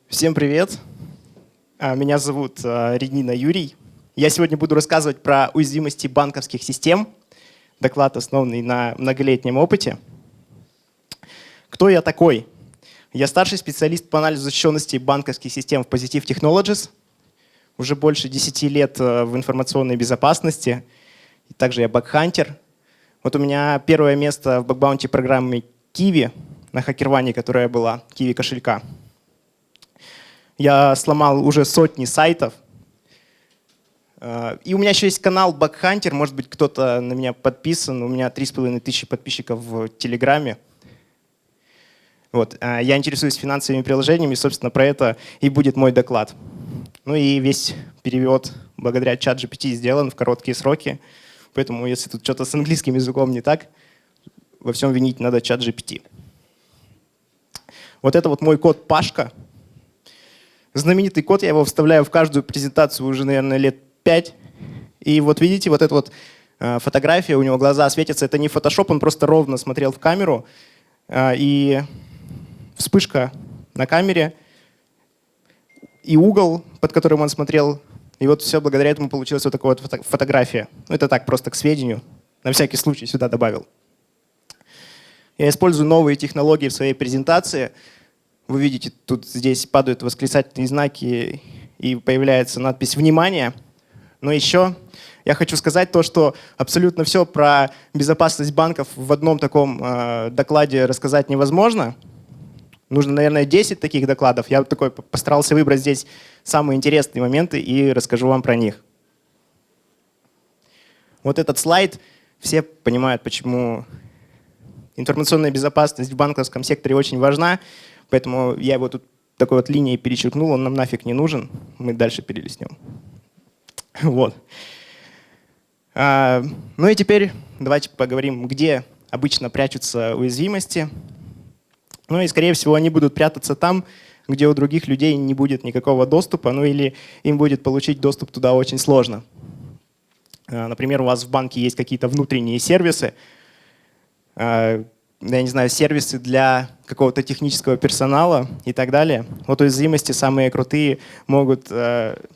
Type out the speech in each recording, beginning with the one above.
Всем привет! Меня зовут Ренина Юрий. Я сегодня буду рассказывать про уязвимости банковских систем. Доклад, основанный на многолетнем опыте. Кто я такой? Я старший специалист по анализу защищенности банковских систем в Positive Technologies. Уже больше 10 лет в информационной безопасности. Также я бакхантер. Вот у меня первое место в бакбаунти программе Kiwi на хакерване, которая была, Kiwi кошелька. Я сломал уже сотни сайтов. И у меня еще есть канал Бакхантер. Может быть, кто-то на меня подписан. У меня 3500 подписчиков в Телеграме. Вот. Я интересуюсь финансовыми приложениями, собственно, про это и будет мой доклад. Ну и весь перевод благодаря ChatGPT сделан в короткие сроки. Поэтому, если тут что-то с английским языком не так, во всем винить надо ChatGPT. Вот это вот мой код Пашка. Знаменитый код, я его вставляю в каждую презентацию уже, наверное, лет 5. И вот видите, вот эта вот фотография, у него глаза светятся. Это не фотошоп, он просто ровно смотрел в камеру. И вспышка на камере, и угол, под которым он смотрел. И вот все благодаря этому получилась вот такая вот фотография. Ну, это так, просто к сведению. На всякий случай сюда добавил. Я использую новые технологии в своей презентации. Вы видите, тут здесь падают восклицательные знаки и появляется надпись «Внимание». Но еще я хочу сказать то, что абсолютно все про безопасность банков в одном таком докладе рассказать невозможно. Нужно, наверное, 10 таких докладов. Я такой постарался выбрать здесь самые интересные моменты и расскажу вам про них. Вот этот слайд, все понимают, почему информационная безопасность в банковском секторе очень важна. Поэтому я его тут такой вот линией перечеркнул, он нам нафиг не нужен. Мы дальше перелистнем. Вот. Ну и теперь давайте поговорим, где обычно прячутся уязвимости. Ну и, скорее всего, они будут прятаться там, где у других людей не будет никакого доступа, ну или им будет получить доступ туда очень сложно. Например, у вас в банке есть какие-то внутренние сервисы, я не знаю, сервисы для какого-то технического персонала и так далее. Вот уязвимости самые крутые могут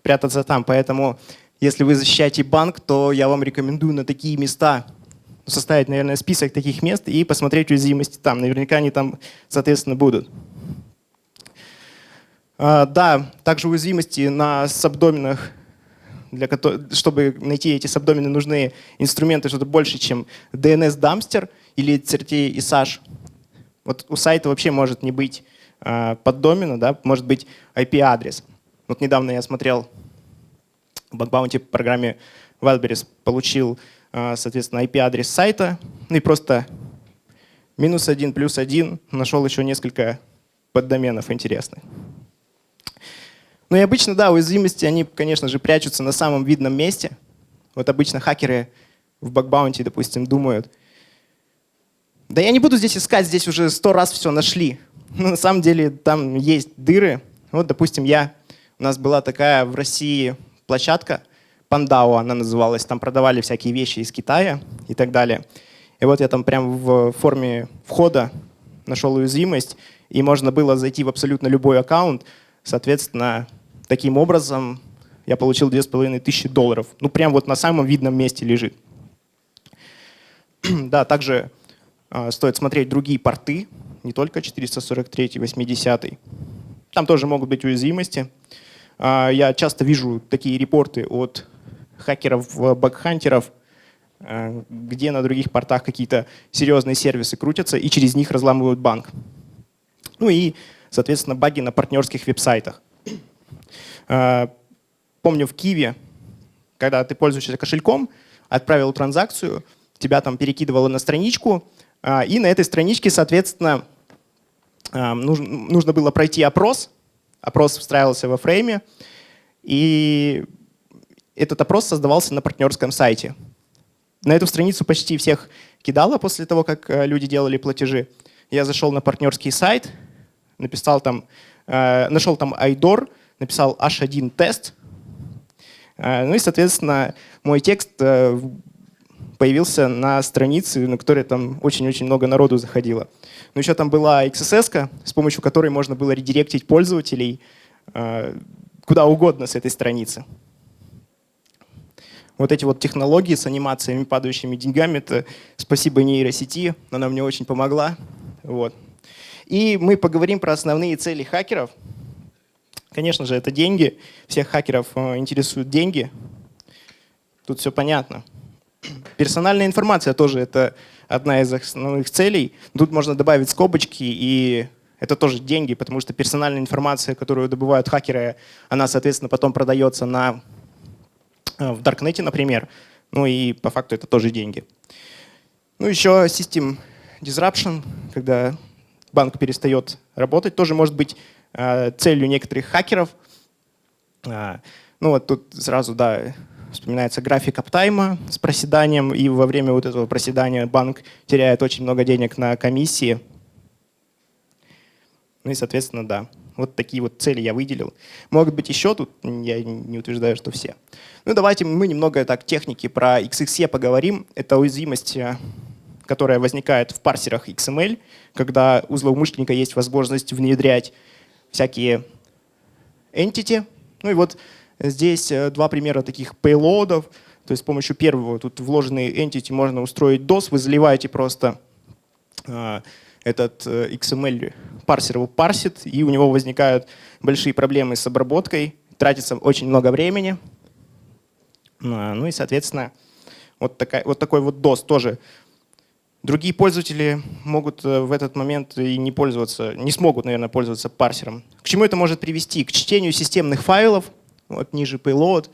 прятаться там. Поэтому, если вы защищаете банк, то я вам рекомендую на такие места составить, наверное, список таких мест и посмотреть уязвимости там. Наверняка они там, соответственно, будут. Да, также уязвимости на сабдоменах. Чтобы найти эти сабдомены, нужны инструменты что-то больше, чем DNS-дамстер или CRT и SASH. Вот у сайта вообще может не быть поддомена, да, может быть IP-адрес. Вот недавно я смотрел в бакбаунти программе Wildberries, получил, соответственно, IP-адрес сайта, ну и просто -1 +1 нашел еще несколько поддоменов интересных. Ну и обычно, да, уязвимости, они, конечно же, прячутся на самом видном месте. Вот обычно хакеры в бакбаунти, допустим, думают, да я не буду здесь искать, здесь уже 100 раз все нашли. Но на самом деле там есть дыры. Вот, допустим, у нас была такая в России площадка, Pandao она называлась, там продавали всякие вещи из Китая и так далее. И вот я там прям в форме входа нашел уязвимость, и можно было зайти в абсолютно любой аккаунт, соответственно, таким образом я получил $2500. Ну, прям вот на самом видном месте лежит. Да, также стоит смотреть другие порты, не только 443, 80. Там тоже могут быть уязвимости. Я часто вижу такие репорты от хакеров-бакхантеров, где на других портах какие-то серьезные сервисы крутятся и через них разламывают банк. Ну и, соответственно, баги на партнерских веб-сайтах. Помню в Kiwi, когда ты пользуешься кошельком, отправил транзакцию, тебя там перекидывало на страничку, и на этой страничке, соответственно, нужно было пройти опрос. Опрос встраивался во фрейме, и этот опрос создавался на партнерском сайте. На эту страницу почти всех кидало после того, как люди делали платежи. Я зашел на партнерский сайт, нашел там IDOR, написал H1 тест. Ну и, соответственно, мой текст появился на странице, на которой там очень-очень много народу заходило. Но еще там была XSS, с помощью которой можно было редиректить пользователей куда угодно с этой страницы. Вот эти вот технологии с анимациями, падающими деньгами, это спасибо нейросети, она мне очень помогла. Вот. И мы поговорим про основные цели хакеров. Конечно же, это деньги. Всех хакеров интересуют деньги. Тут все понятно. Персональная информация тоже это одна из основных целей. Тут можно добавить скобочки, и это тоже деньги, потому что персональная информация, которую добывают хакеры, она, соответственно, потом продается в Даркнете, например. Ну и по факту это тоже деньги. Ну еще System Disruption, когда банк перестает работать, тоже может быть целью некоторых хакеров. Ну вот тут сразу, да, вспоминается график аптайма с проседанием, и во время вот этого проседания банк теряет очень много денег на комиссии. Ну и, соответственно, да, вот такие вот цели я выделил. Могут быть еще тут, я не утверждаю, что все. Ну давайте мы немного так техники про XXE поговорим. Это уязвимость, которая возникает в парсерах XML, когда у злоумышленника есть возможность внедрять всякие entity. Ну и вот здесь два примера таких payload'ов. То есть с помощью первого тут вложенный entity можно устроить DOS. Вы заливаете просто этот XML парсер его парсит, и у него возникают большие проблемы с обработкой, тратится очень много времени. Ну и, соответственно, вот такой вот DOS тоже. Другие пользователи могут в этот момент и не пользоваться, не смогут, наверное, пользоваться парсером. К чему это может привести? К чтению системных файлов, вот ниже payload,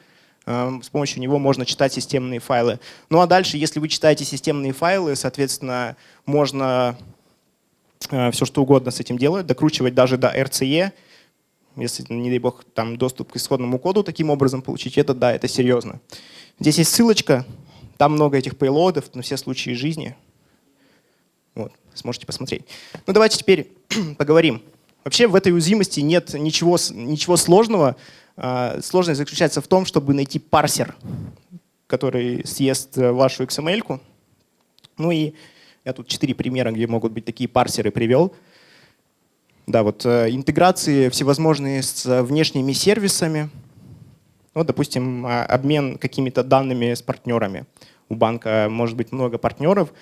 с помощью него можно читать системные файлы. Ну а дальше, если вы читаете системные файлы, соответственно, можно все что угодно с этим делать, докручивать даже до RCE, если, не дай бог, там доступ к исходному коду таким образом получить, это да, это серьезно. Здесь есть ссылочка, там много этих пейлодов на все случаи жизни. Вот, сможете посмотреть. Ну давайте теперь поговорим. Вообще в этой уязвимости нет ничего сложного. Сложность заключается в том, чтобы найти парсер, который съест вашу XML-ку. Ну и я тут 4 примера, где могут быть такие парсеры, привел. Да, вот интеграции всевозможные с внешними сервисами. Ну, допустим, обмен какими-то данными с партнерами. У банка может быть много партнеров,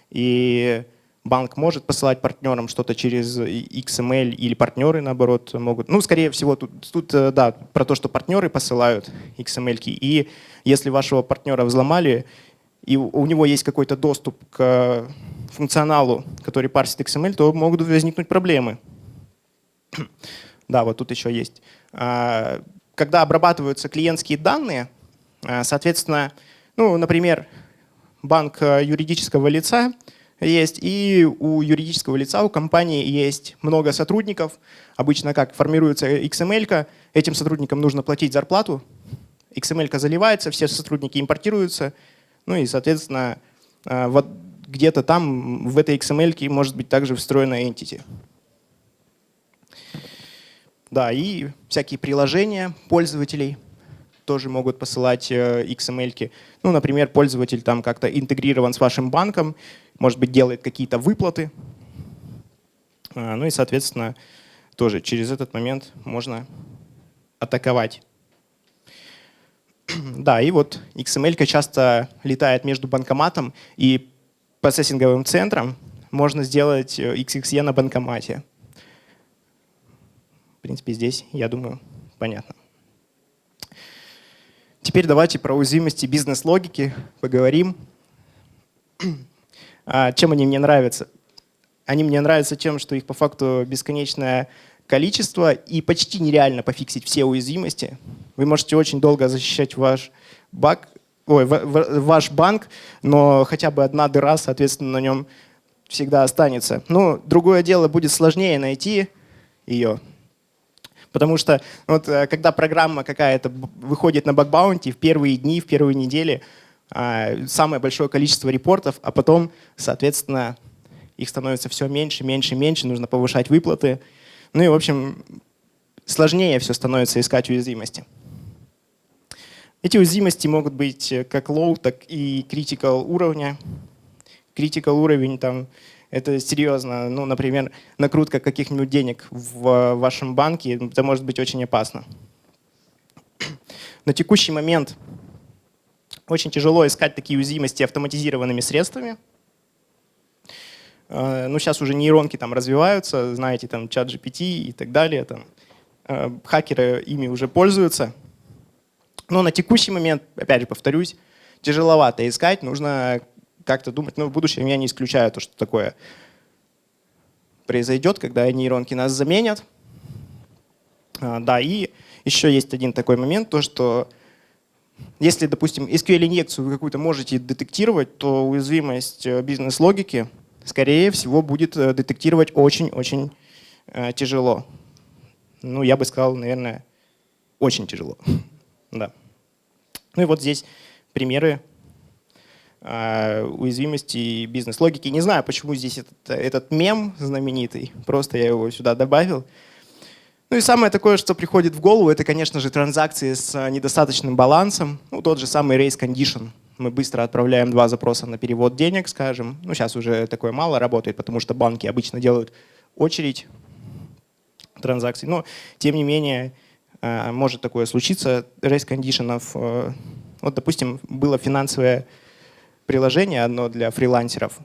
и банк может посылать партнерам что-то через XML, или партнеры, наоборот, могут. Ну, скорее всего, тут да, про то, что партнеры посылают XML-ки. И если вашего партнера взломали, и у него есть какой-то доступ к функционалу, который парсит XML, то могут возникнуть проблемы. Да, вот тут еще есть. Когда обрабатываются клиентские данные, соответственно, ну, например, банк юридического лица есть, и у юридического лица, у компании есть много сотрудников. Обычно как формируется XML-ка, этим сотрудникам нужно платить зарплату, XML-ка заливается, все сотрудники импортируются, ну и, соответственно, вот где-то там в этой XML-ке может быть также встроена entity. Да, и всякие приложения пользователей тоже могут посылать XML-ки. Ну, например, пользователь там как-то интегрирован с вашим банком, может быть, делает какие-то выплаты. Ну и, соответственно, тоже через этот момент можно атаковать. Да, и вот XML-ка часто летает между банкоматом и процессинговым центром. Можно сделать XXE на банкомате. В принципе, здесь, я думаю, понятно. Теперь давайте про уязвимости бизнес-логики поговорим. Чем они мне нравятся? Они мне нравятся тем, что их по факту бесконечное количество и почти нереально пофиксить все уязвимости. Вы можете очень долго защищать ваш банк, но хотя бы одна дыра, соответственно, на нем всегда останется. Ну, другое дело, будет сложнее найти ее. Потому что вот, когда программа какая-то выходит на баг-баунти в первые дни, в первые недели, самое большое количество репортов, а потом, соответственно, их становится все меньше, меньше, меньше, нужно повышать выплаты. Ну и, в общем, сложнее все становится искать уязвимости. Эти уязвимости могут быть как low, так и critical уровня. Critical уровень там Это серьезно. Ну, например, накрутка каких-нибудь денег в вашем банке, это может быть очень опасно. На текущий момент очень тяжело искать такие уязвимости автоматизированными средствами. Ну, сейчас уже нейронки там развиваются, знаете, там ChatGPT и так далее. Там, хакеры ими уже пользуются. Но на текущий момент, опять же повторюсь, тяжеловато искать, нужно как-то думать. Но в будущем я не исключаю то, что такое произойдет, когда нейронки нас заменят. Да, и еще есть один такой момент, то что если, допустим, SQL-инъекцию вы какую-то можете детектировать, то уязвимость бизнес-логики, скорее всего, будет детектировать очень-очень тяжело. Ну, я бы сказал, наверное, очень тяжело. Да. Ну и вот здесь примеры уязвимости бизнес-логики. Не знаю, почему здесь этот мем знаменитый, просто я его сюда добавил. Ну и самое такое, что приходит в голову, это, конечно же, транзакции с недостаточным балансом. Ну, тот же самый raise condition. Мы быстро отправляем 2 запроса на перевод денег, скажем. Ну, сейчас уже такое мало работает, потому что банки обычно делают очередь транзакций. Но, тем не менее, может такое случиться. Raise condition'ов. Вот, допустим, было финансовое приложение одно для фрилансеров.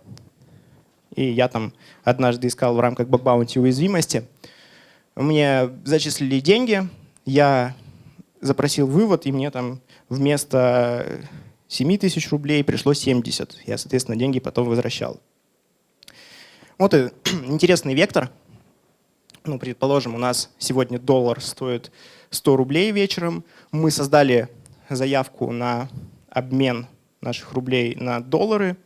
И я там однажды искал в рамках баг-баунти уязвимости. Мне зачислили деньги, я запросил вывод, и мне там вместо 7 тысяч рублей пришло 70. Я, соответственно, деньги потом возвращал. Вот и интересный вектор. Ну, предположим, у нас сегодня доллар стоит 100 рублей вечером. Мы создали заявку на обмен наших рублей на доллары.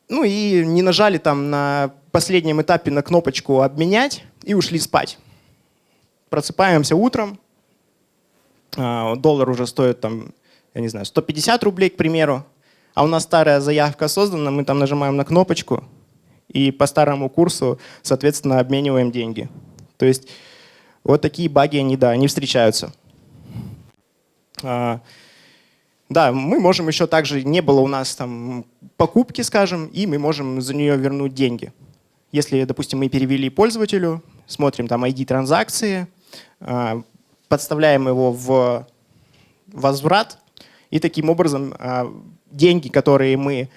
Ну и не нажали там на последнем этапе на кнопочку «Обменять» и ушли спать. Просыпаемся утром, доллар уже стоит там, я не знаю, 150 рублей, к примеру, а у нас старая заявка создана, мы там нажимаем на кнопочку и по старому курсу, соответственно, обмениваем деньги. То есть вот такие баги, они встречаются. Да, мы можем еще также, не было у нас там покупки, скажем, и мы можем за нее вернуть деньги. Если, допустим, мы перевели пользователю, смотрим там ID транзакции, подставляем его в возврат, и таким образом деньги, которые мы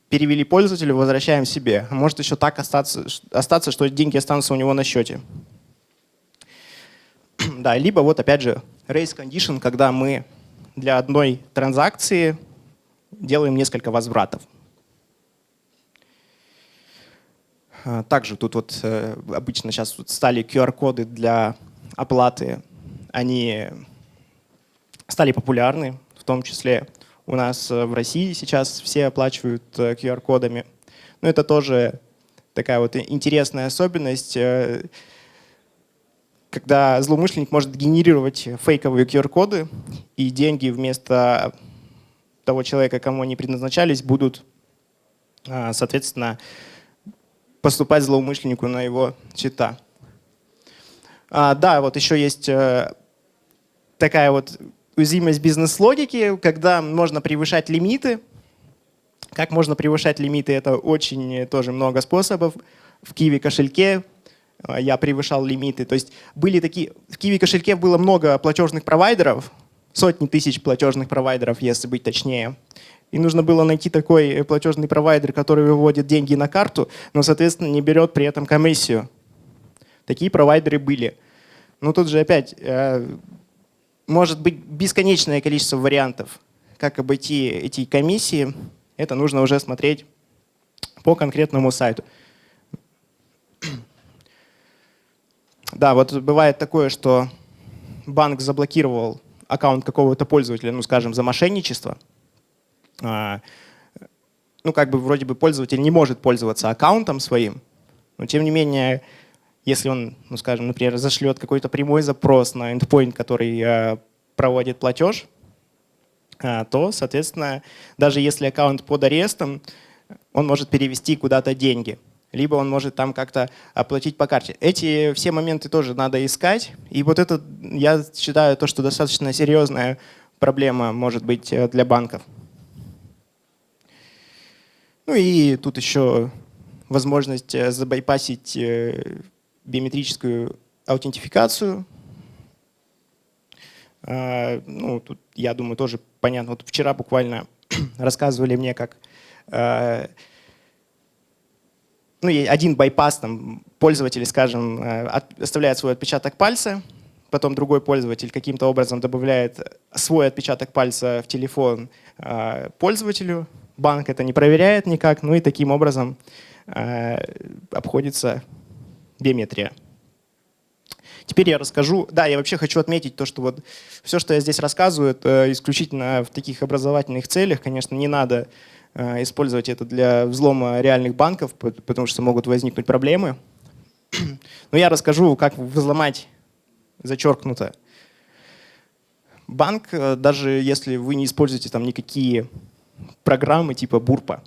перевели пользователю, возвращаем себе. Может еще так остаться, что деньги останутся у него на счете. Да, либо вот опять же raise condition, когда мы для одной транзакции делаем несколько возвратов. Также тут вот обычно сейчас стали QR-коды для оплаты, они стали популярны, в том числе у нас в России сейчас все оплачивают QR-кодами. Но это тоже такая вот интересная особенность, когда злоумышленник может генерировать фейковые QR-коды, и деньги вместо того человека, кому они предназначались, будут, соответственно, поступать злоумышленнику на его счета. Да, вот еще есть такая вот уязвимость бизнес-логики, когда можно превышать лимиты. Как можно превышать лимиты? Это очень тоже много способов. В Kiwi кошельке я превышал лимиты. То есть были такие, в Kiwi кошельке было много платежных провайдеров, сотни тысяч платежных провайдеров, если быть точнее. И нужно было найти такой платежный провайдер, который выводит деньги на карту, но, соответственно, не берет при этом комиссию. Такие провайдеры были. Но тут же опять может быть бесконечное количество вариантов, как обойти эти комиссии. Это нужно уже смотреть по конкретному сайту. Да, вот бывает такое, что банк заблокировал аккаунт какого-то пользователя, ну, скажем, за мошенничество. Ну, как бы вроде бы пользователь не может пользоваться аккаунтом своим, но тем не менее, если он, ну, скажем, например, зашлет какой-то прямой запрос на endpoint, который проводит платеж, то, соответственно, даже если аккаунт под арестом, он может перевести куда-то деньги. Либо он может там как-то оплатить по карте. Эти все моменты тоже надо искать. И вот это, я считаю, то, что достаточно серьезная проблема может быть для банков. Ну и тут еще возможность забайпасить биометрическую аутентификацию. Ну, тут, я думаю, тоже понятно. Вот вчера буквально рассказывали мне, как ну, один байпас, там, пользователь, скажем, оставляет свой отпечаток пальца, потом другой пользователь каким-то образом добавляет свой отпечаток пальца в телефон пользователю, банк это не проверяет никак, ну и таким образом обходится биометрия. Теперь я расскажу, да, я вообще хочу отметить то, что вот все, что я здесь рассказываю, это исключительно в таких образовательных целях. Конечно, не надо использовать это для взлома реальных банков, потому что могут возникнуть проблемы. Но я расскажу, как взломать, зачеркнуто, банк, даже если вы не используете там никакие программы типа Бурпа.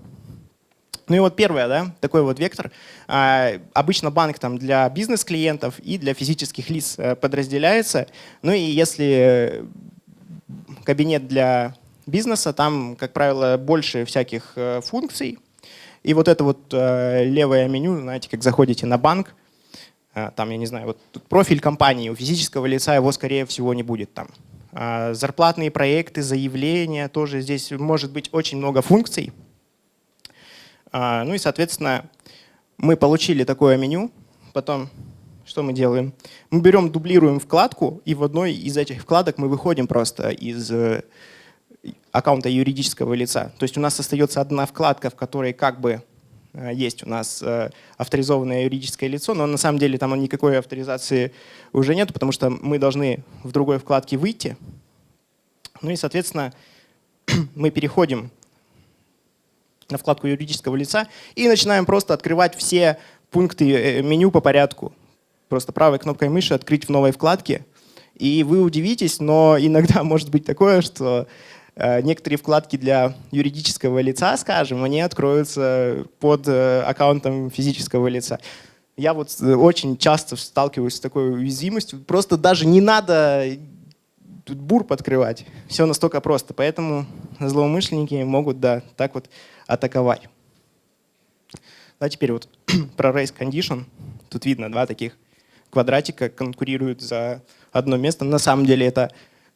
Ну и вот первое, да, такой вот вектор. Обычно банк там для бизнес-клиентов и для физических лиц подразделяется. Ну и если кабинет для бизнеса, там, как правило, больше всяких функций. И вот это вот левое меню, знаете, как заходите на банк, там, я не знаю, вот тут профиль компании, у физического лица его, скорее всего, не будет там. Зарплатные проекты, заявления, тоже здесь может быть очень много функций. Ну и, соответственно, мы получили такое меню. Потом что мы делаем? Мы берем, дублируем вкладку, и в одной из этих вкладок мы выходим просто из аккаунта юридического лица. То есть у нас остается одна вкладка, в которой как бы есть у нас авторизованное юридическое лицо, но на самом деле там никакой авторизации уже нет, потому что мы должны в другой вкладке выйти. Ну и, соответственно, мы переходим на вкладку юридического лица и начинаем просто открывать все пункты меню по порядку. Просто правой кнопкой мыши открыть в новой вкладке. И вы удивитесь, но иногда может быть такое, что некоторые вкладки для юридического лица, скажем, они откроются под аккаунтом физического лица. Я вот очень часто сталкиваюсь с такой уязвимостью. Просто даже не надо тут бурп открывать. Все настолько просто. Поэтому злоумышленники могут, да, так вот атаковать. Да, теперь вот про race condition. Тут видно два таких квадратика конкурируют за одно место. На самом деле это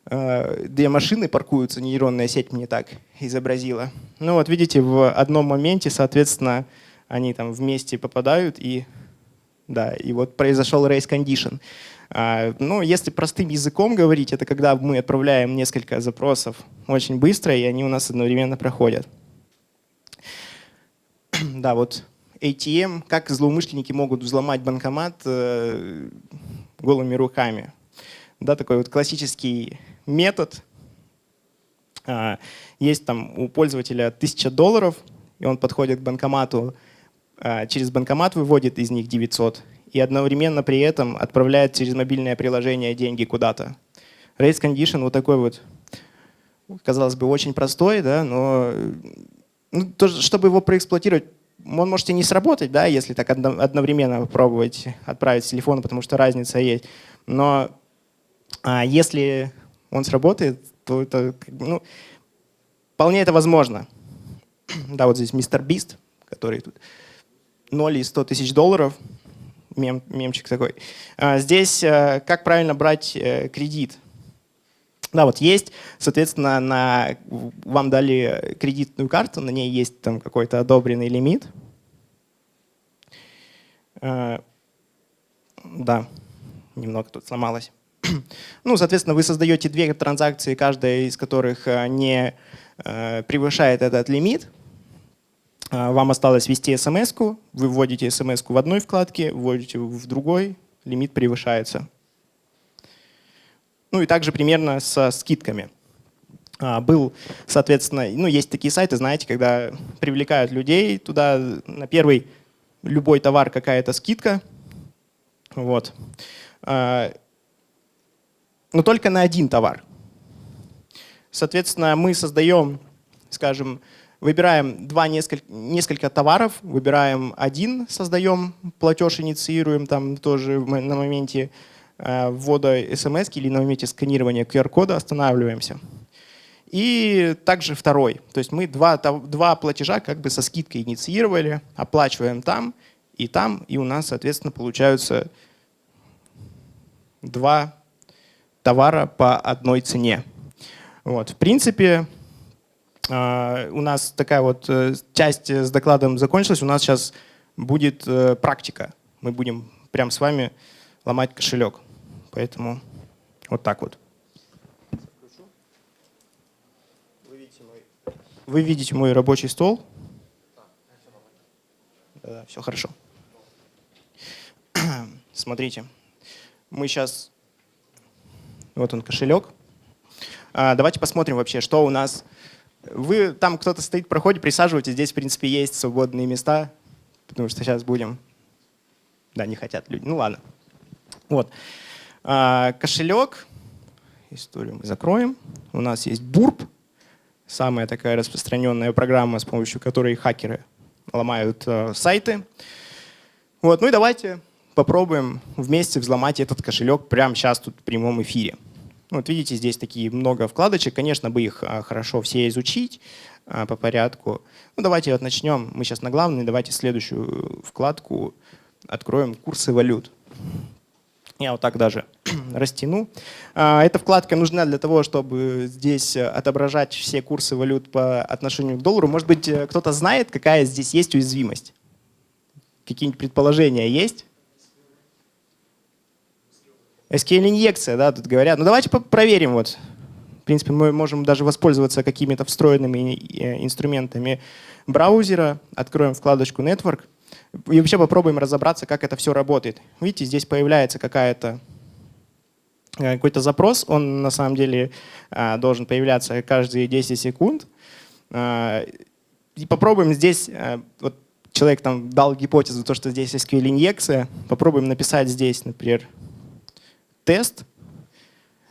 две машины паркуются, нейронная сеть мне так изобразила. Ну вот видите, в одном моменте, соответственно, они там вместе попадают, и, да, и вот произошел race condition. Ну, если простым языком говорить, это когда мы отправляем несколько запросов очень быстро, и они у нас одновременно проходят. Да, вот ATM, как злоумышленники могут взломать банкомат голыми руками. Да, такой вот классический метод. Есть там у пользователя $1000, и он подходит к банкомату, через банкомат выводит из них 900, и одновременно при этом отправляет через мобильное приложение деньги куда-то. Race condition вот такой вот, казалось бы, очень простой, да, но ну, чтобы его проэксплуатировать, он может и не сработать, да, если так одновременно попробовать отправить с телефона, потому что разница есть. Но если он сработает, то это, ну, вполне это возможно. Да, вот здесь мистер Бист, который тут 0 и 100 тысяч долларов, мемчик такой. Здесь как правильно брать кредит. Да, вот есть, соответственно, вам дали кредитную карту, на ней есть там какой-то одобренный лимит. Да, немного тут сломалось. Ну, соответственно, вы создаете две транзакции, каждая из которых не превышает этот лимит. Вам осталось ввести смс-ку, вы вводите смс-ку в одной вкладке, вводите в другой, лимит превышается. Ну и также примерно со скидками. Был, соответственно, ну есть такие сайты, знаете, когда привлекают людей туда, на первый любой товар какая-то скидка. Вот. Но только на один товар. Соответственно, мы создаем, скажем, выбираем несколько товаров, выбираем один, создаем платеж, инициируем там тоже на моменте ввода смс или на моменте сканирования QR-кода останавливаемся. И также второй. То есть мы два платежа как бы со скидкой инициировали, оплачиваем там, и у нас, соответственно, получаются два товара по одной цене. Вот. В принципе, у нас такая вот часть с докладом закончилась. У нас сейчас будет практика. Мы будем прямо с вами ломать кошелек. Поэтому вот так вот. Вы видите мой рабочий стол. Да, все хорошо. Смотрите, мы сейчас... Вот он, кошелек. Давайте посмотрим вообще, что у нас... Вы там кто-то стоит в проходе, присаживайтесь. Здесь, в принципе, есть свободные места, потому что сейчас будем... Да, не хотят люди. Ну ладно. Вот. Кошелек. Историю мы закроем. У нас есть Burp. Самая такая распространенная программа, с помощью которой хакеры ломают сайты. Вот. Ну и давайте попробуем вместе взломать этот кошелек прямо сейчас тут в прямом эфире. Вот видите, здесь такие много вкладочек. Конечно, бы их хорошо все изучить по порядку. Ну, давайте вот начнем. Мы сейчас на главной. Давайте следующую вкладку откроем «Курсы валют». Я вот так даже растяну. Эта вкладка нужна для того, чтобы здесь отображать все курсы валют по отношению к доллару. Может быть, кто-то знает, какая здесь есть уязвимость? Какие-нибудь предположения есть? SQL-инъекция, да, тут говорят. Ну давайте проверим. Вот. В принципе, мы можем даже воспользоваться какими-то встроенными инструментами браузера. Откроем вкладочку Network. И вообще попробуем разобраться, как это все работает. Видите, здесь появляется какой-то запрос. Он на самом деле должен появляться каждые 10 секунд. И попробуем здесь, вот человек там дал гипотезу, то, что здесь SQL-инъекция. Попробуем написать здесь, например, тест.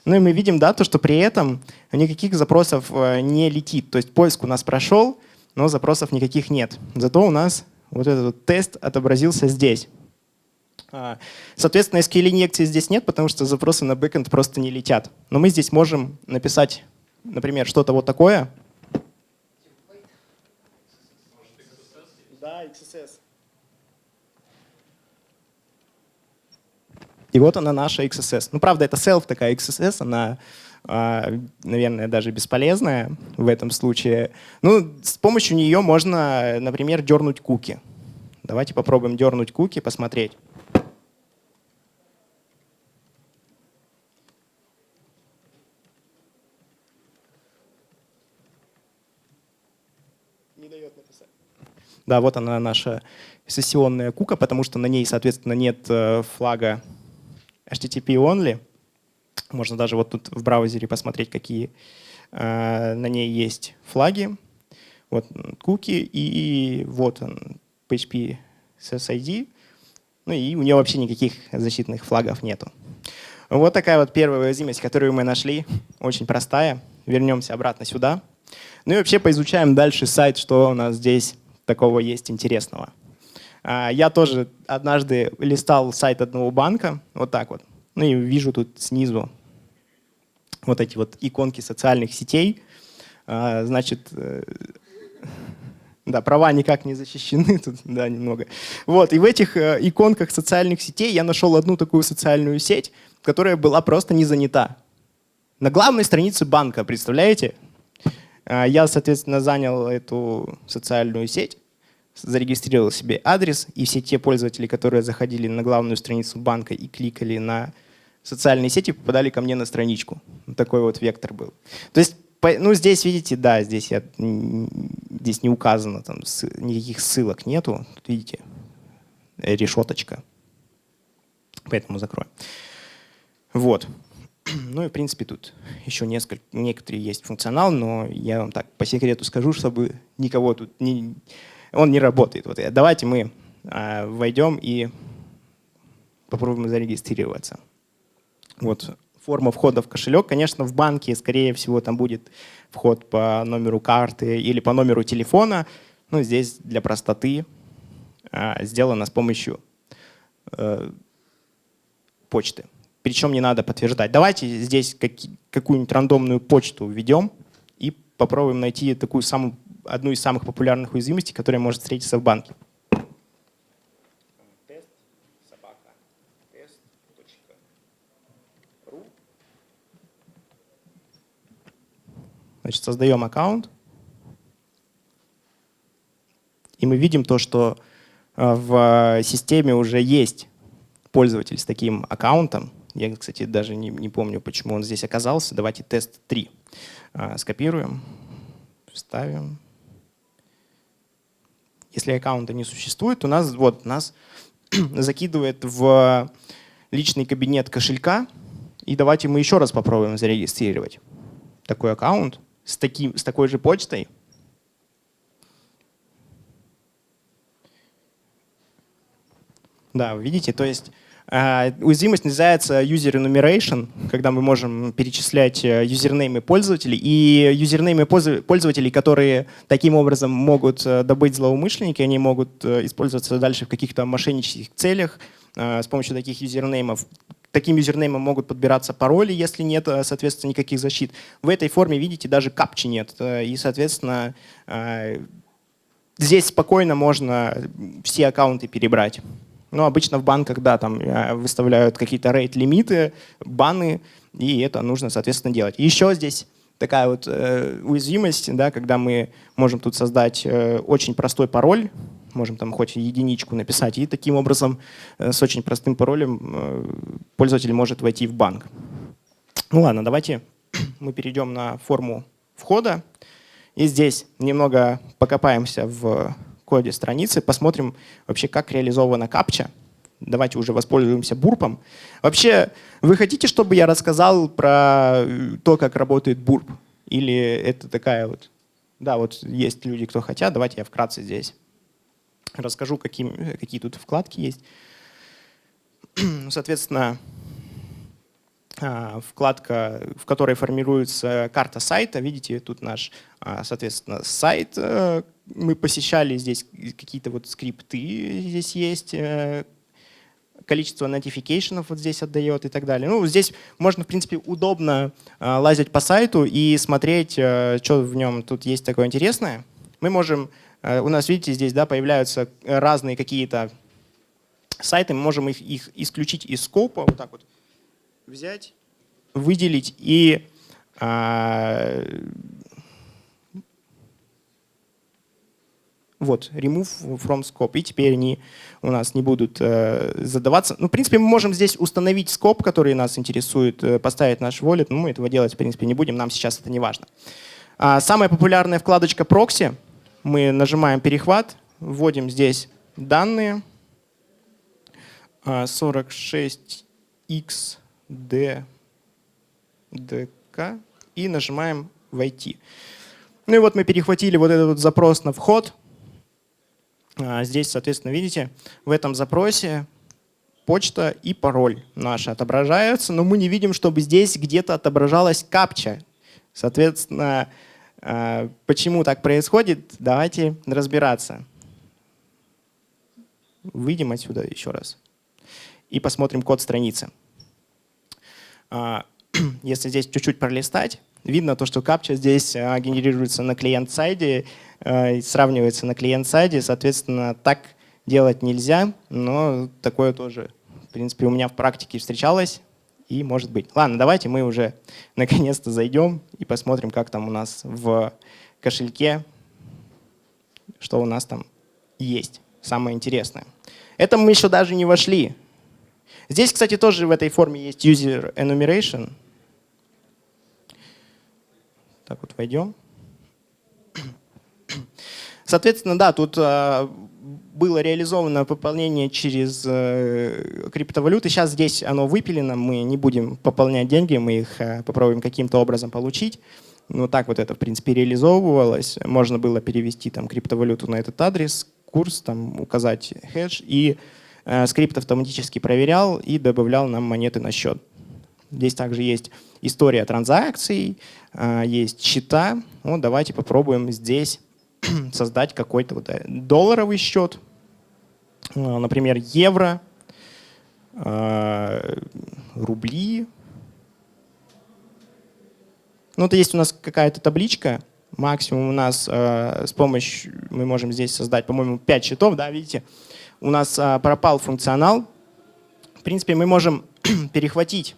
Ну и мы видим, да, то, что при этом никаких запросов не летит. То есть поиск у нас прошел, но запросов никаких нет. Зато у нас вот этот вот тест отобразился здесь. Соответственно, SQL-инъекции здесь нет, потому что запросы на бэкэнд просто не летят. Но мы здесь можем написать, например, что-то вот такое. Да, XSS. И вот она наша XSS. Ну, правда, это self такая XSS, она, наверное, даже бесполезная в этом случае. Ну, с помощью нее можно, например, дернуть куки. Давайте попробуем дернуть куки, посмотреть. Не дает написать. Да, вот она наша сессионная кука, потому что на ней, соответственно, нет флага HTTP only. Можно даже вот тут в браузере посмотреть, какие на ней есть флаги. Вот куки и вот он, PHP SSID. Ну и у нее вообще никаких защитных флагов нету. Вот такая вот первая уязвимость, которую мы нашли. Очень простая. Вернемся обратно сюда. Ну и вообще поизучаем дальше сайт, что у нас здесь такого есть интересного. Я тоже однажды листал сайт одного банка, вот так вот. Ну и вижу тут снизу вот эти вот иконки социальных сетей. Значит, да, права никак не защищены тут, да, немного. Вот, и в этих иконках социальных сетей я нашел одну такую социальную сеть, которая была просто не занята. На главной странице банка, представляете? Я, соответственно, занял эту социальную сеть, зарегистрировал себе адрес, и все те пользователи, которые заходили на главную страницу банка и кликали на социальные сети, попадали ко мне на страничку. Такой вот вектор был. То есть, ну, здесь, видите, да, здесь не указано, там никаких ссылок нету. Тут, видите, решеточка. Поэтому закроем. Вот. Ну и, в принципе, тут еще некоторые есть функционал, но я вам так по секрету скажу, чтобы никого тут он не работает. Вот, давайте мы войдем и попробуем зарегистрироваться. Вот форма входа в кошелек. Конечно, в банке, скорее всего, там будет вход по номеру карты или по номеру телефона. Ну, здесь для простоты сделано с помощью почты. Причем не надо подтверждать. Давайте здесь какую-нибудь рандомную почту введем и попробуем найти одну из самых популярных уязвимостей, которая может встретиться в банке. Значит, создаем аккаунт. И мы видим то, что в системе уже есть пользователь с таким аккаунтом. Я, кстати, даже не помню, почему он здесь оказался. Давайте тест 3 скопируем, вставим. Если аккаунта не существует, то нас закидывает в личный кабинет кошелька. И давайте мы еще раз попробуем зарегистрировать такой аккаунт с такой же почтой. Да, вы видите, то есть уязвимость называется user enumeration, когда мы можем перечислять юзернеймы пользователей. И юзернеймы пользователей, которые таким образом могут добыть злоумышленники, они могут использоваться дальше в каких-то мошеннических целях с помощью таких юзернеймов. Таким юзернеймом могут подбираться пароли, если нет, соответственно, никаких защит. В этой форме, видите, даже капчи нет. И, соответственно, здесь спокойно можно все аккаунты перебрать. Но обычно в банках, да, там выставляют какие-то рейт-лимиты, баны, и это нужно, соответственно, делать. Еще здесь такая вот уязвимость, да, когда мы можем тут создать очень простой пароль, можем там хоть единичку написать, и таким образом с очень простым паролем пользователь может войти в банк. Ну ладно, давайте мы перейдем на форму входа. И здесь немного покопаемся в коде страницы, посмотрим вообще, как реализована капча. Давайте уже воспользуемся бурпом. Вообще, вы хотите, чтобы я рассказал про то, как работает бурп? Или это такая вот... Да, вот есть люди, кто хотят. Давайте я вкратце здесь расскажу, какие тут вкладки есть. Соответственно, вкладка, в которой формируется карта сайта. Видите, тут наш, соответственно, сайт. Мы посещали здесь какие-то вот скрипты, здесь есть. Количество notification'ов вот здесь отдает и так далее. Ну, здесь можно, в принципе, удобно лазить по сайту и смотреть, что в нем тут есть такое интересное. Мы можем... У нас, видите, здесь да, появляются разные какие-то сайты. Мы можем их исключить из скопа, вот так вот взять, выделить и вот, remove from scope. И теперь они у нас не будут задаваться. Ну, в принципе, мы можем здесь установить скоп, который нас интересует, поставить наш wallet. Но мы этого делать, в принципе, не будем. Нам сейчас это не важно. Самая популярная вкладочка прокси. Мы нажимаем перехват, вводим здесь данные 46xDK и нажимаем «Войти». Ну и вот мы перехватили вот этот вот запрос на вход. Здесь, соответственно, видите, в этом запросе почта и пароль наши отображаются, но мы не видим, чтобы здесь где-то отображалась капча. Соответственно, почему так происходит, давайте разбираться. Выйдем отсюда еще раз и посмотрим код страницы. Если здесь чуть-чуть пролистать, видно то, что капча здесь генерируется на клиент-сайде, сравнивается на клиент-сайде. Соответственно, так делать нельзя, но такое тоже, в принципе, у меня в практике встречалось и может быть. Ладно, давайте мы уже наконец-то зайдем и посмотрим, как там у нас в кошельке, что у нас там есть, самое интересное. Это мы еще даже не вошли. Здесь, кстати, тоже в этой форме есть user enumeration. Так вот, войдем. Соответственно, да, тут было реализовано пополнение через криптовалюты. Сейчас здесь оно выпилено, мы не будем пополнять деньги, мы их попробуем каким-то образом получить. Ну так вот это, в принципе, реализовывалось. Можно было перевести там криптовалюту на этот адрес, курс, там, указать хэш, и скрипт автоматически проверял и добавлял нам монеты на счет. Здесь также есть история транзакций, есть счета. Вот давайте попробуем здесь создать какой-то вот долларовый счет, например, евро, рубли. Ну, вот есть у нас какая-то табличка, Максимум у нас с помощью, мы можем здесь создать, по-моему, 5 счетов, да, видите? У нас пропал функционал. В принципе, мы можем перехватить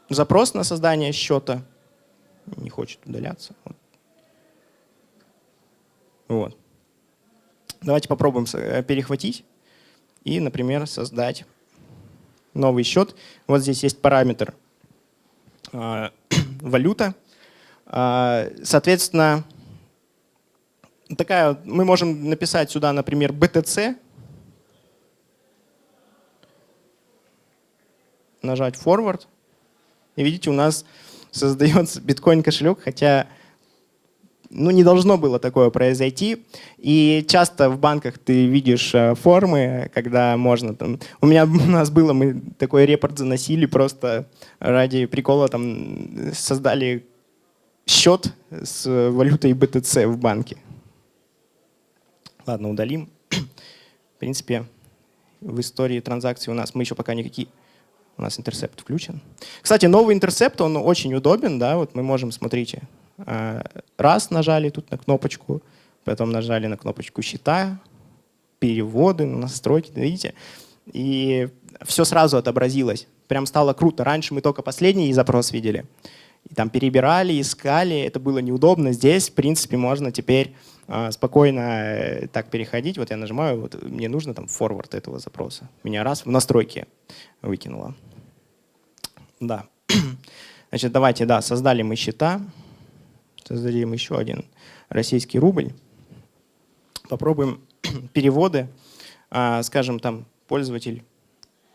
запрос на создание счета. Не хочет удаляться. Вот. Давайте попробуем перехватить и, например, создать новый счет. Вот здесь есть параметр валюта. Соответственно, мы можем написать сюда, например, BTC, нажать Forward, и видите, у нас создается биткоин-кошелек, хотя не должно было такое произойти. И часто в банках ты видишь формы, когда можно там. У нас было, мы такой репорт заносили просто ради прикола, там создали счет с валютой BTC в банке. Ладно, удалим. В принципе, в истории транзакций у нас мы еще пока никакие. У нас интерсепт включен. Кстати, новый интерсепт, он очень удобен. Да? Вот мы можем, смотрите, раз нажали тут на кнопочку, потом нажали на кнопочку счета, переводы, настройки, видите? И все сразу отобразилось. Прям стало круто. Раньше мы только последний запрос видели. И там перебирали, искали, это было неудобно. Здесь, в принципе, можно теперь спокойно так переходить. Вот я нажимаю, вот мне нужно там форвард этого запроса. Меня раз в настройки выкинуло. Да. Значит, давайте, да, создали мы счета. Создадим еще один российский рубль. Попробуем переводы. Скажем, там пользователь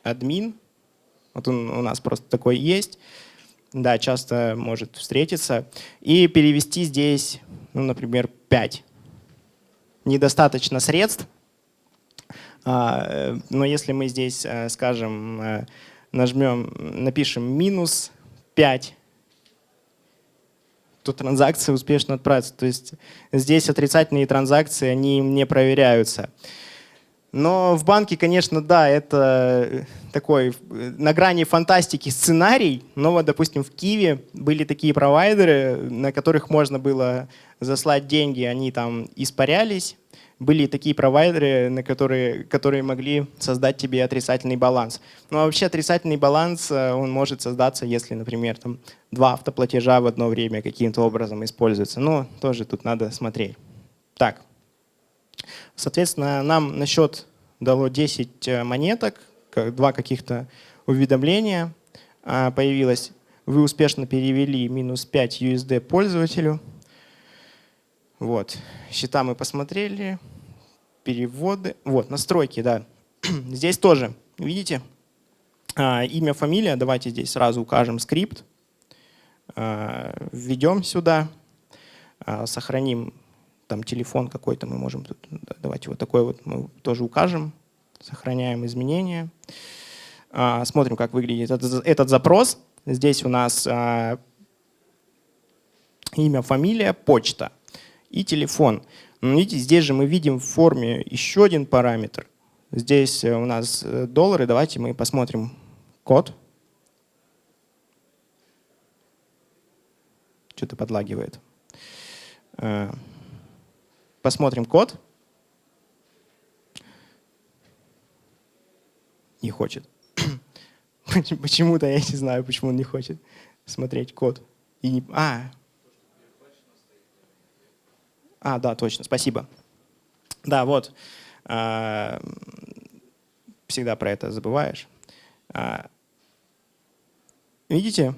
админ. Вот он у нас просто такой есть. Да, часто может встретиться. И перевести здесь, например, 5. Недостаточно средств. Но если мы здесь, скажем, напишем минус 5, то транзакция успешно отправится. То есть здесь отрицательные транзакции, они не проверяются. Но в банке, конечно, да, это такой на грани фантастики сценарий. Но вот, допустим, в Киеве были такие провайдеры, на которых можно было заслать деньги, они там испарялись. Были такие провайдеры, которые могли создать тебе отрицательный баланс. Ну а вообще отрицательный баланс, он может создаться, если, например, там 2 автоплатежа в одно время каким-то образом используются. Но тоже тут надо смотреть. Так. Соответственно, нам на счет дало 10 монеток, 2 каких-то уведомления появилось. Вы успешно перевели минус 5 USD пользователю. Вот. Счета мы посмотрели. Переводы. Вот, настройки, да. Здесь тоже, видите, имя, фамилия. Давайте здесь сразу укажем скрипт. Введем сюда. Сохраним там телефон какой-то, мы можем тут, давайте вот такой вот мы тоже укажем, сохраняем изменения, смотрим, как выглядит этот запрос. Здесь у нас имя, фамилия, почта и телефон. Видите, здесь же мы видим в форме еще один параметр. Здесь у нас доллары, давайте мы посмотрим код. Что-то подлагивает. Посмотрим код. Не хочет. Почему-то я не знаю, почему он не хочет смотреть код. Да, точно, спасибо. Да, вот. Всегда про это забываешь. Видите?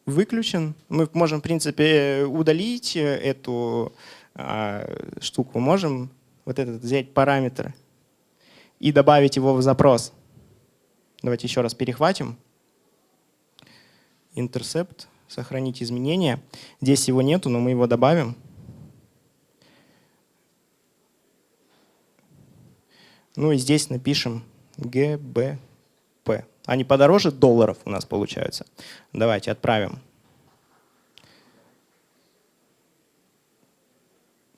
Выключен. Мы можем, в принципе, удалить эту штуку. Можем вот этот взять параметр и добавить его в запрос. Давайте еще раз перехватим. Intercept, сохранить изменения. Здесь его нету, но мы его добавим. Ну и здесь напишем GBP. Они подороже долларов у нас получаются. Давайте отправим.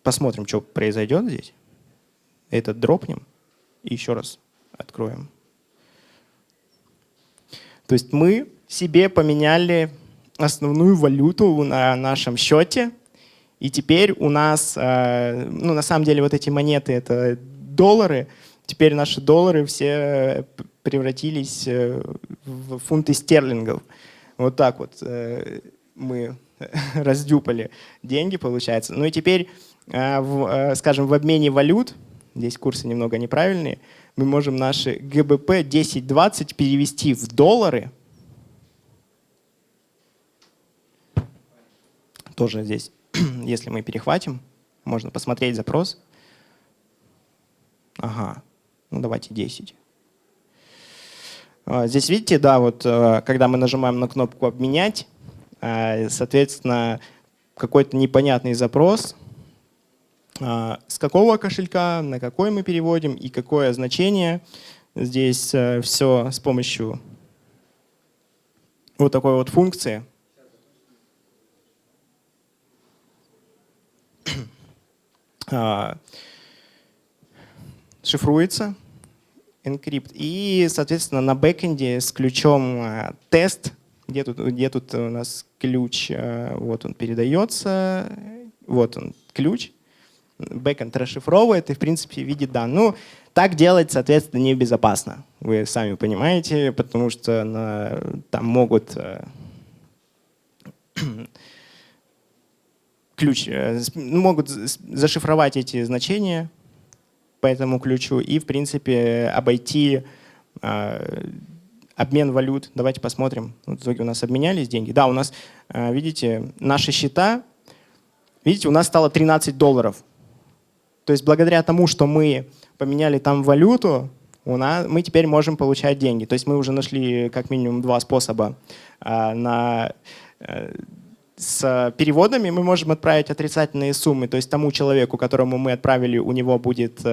Посмотрим, что произойдет здесь. Этот дропнем и еще раз откроем. То есть мы себе поменяли основную валюту на нашем счете И теперь у нас, ну, на самом деле, вот эти монеты — это доллары. Теперь наши доллары все превратились в фунты стерлингов. Вот так вот мы раздюпали деньги, получается. Ну и теперь, скажем, в обмене валют, здесь курсы немного неправильные, мы можем наши ГБП 10-20 перевести в доллары. Тоже здесь, если мы перехватим, можно посмотреть запрос. Ага, ну давайте 10. Здесь видите, да, вот когда мы нажимаем на кнопку «Обменять», соответственно, какой-то непонятный запрос, с какого кошелька, на какой мы переводим и какое значение. Здесь все с помощью вот такой вот функции. Шифруется, encrypt. И, соответственно, на бэкэнде с ключом тест, где тут у нас ключ, вот он передается, вот он ключ. Бэкэнд расшифровывает и, в принципе, видит данные. Ну, так делать, соответственно, небезопасно. Вы сами понимаете, потому что там могут могут зашифровать эти значения по этому ключу и, в принципе, обойти обмен валют. Давайте посмотрим. Вот в итоге у нас обменялись деньги. Да, у нас, видите, наши счета, видите, у нас стало $13. То есть благодаря тому, что мы поменяли там валюту, мы теперь можем получать деньги. То есть мы уже нашли как минимум 2 способа. С переводами мы можем отправить отрицательные суммы. То есть тому человеку, которому мы отправили, у него будет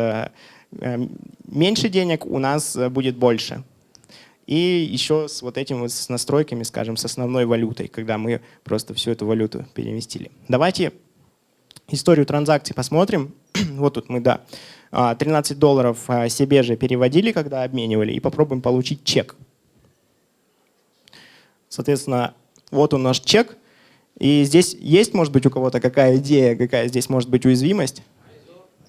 меньше денег, у нас будет больше. И еще с вот этим вот с настройками, скажем, с основной валютой, когда мы просто всю эту валюту переместили. Давайте историю транзакций посмотрим. Вот тут мы, да, $13 себе же переводили, когда обменивали, и попробуем получить чек. Соответственно, вот он наш чек. И здесь есть, может быть, у кого-то какая идея, какая здесь может быть уязвимость?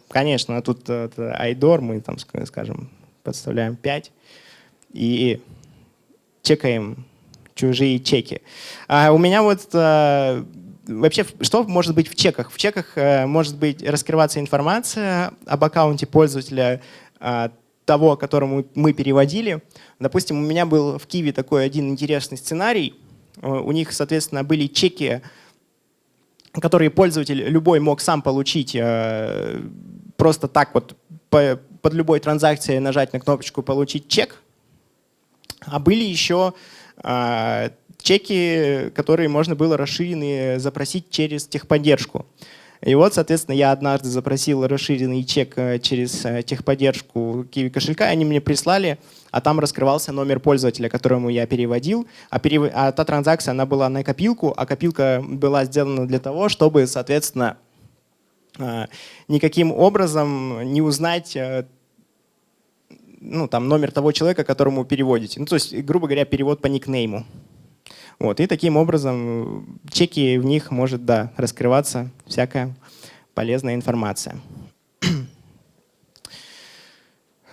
Конечно, тут IDOR, мы там, скажем, подставляем 5 и чекаем чужие чеки. У меня вот вообще, что может быть в чеках? В чеках может быть раскрываться информация об аккаунте пользователя того, которому мы переводили. Допустим, у меня был в Киеве такой один интересный сценарий. У них, соответственно, были чеки, которые пользователь любой мог сам получить просто так вот под любой транзакцией нажать на кнопочку «Получить чек». А были еще чеки, которые можно было расширенные запросить через техподдержку. И вот, соответственно, я однажды запросил расширенный чек через техподдержку Kiwi кошелька, они мне прислали, а там раскрывался номер пользователя, которому я переводил. А та транзакция, она была на копилку, а копилка была сделана для того, чтобы, соответственно, никаким образом не узнать там, номер того человека, которому переводите. Ну, то есть, грубо говоря, перевод по никнейму. Вот, и таким образом чеки, в них может, да, раскрываться всякая полезная информация.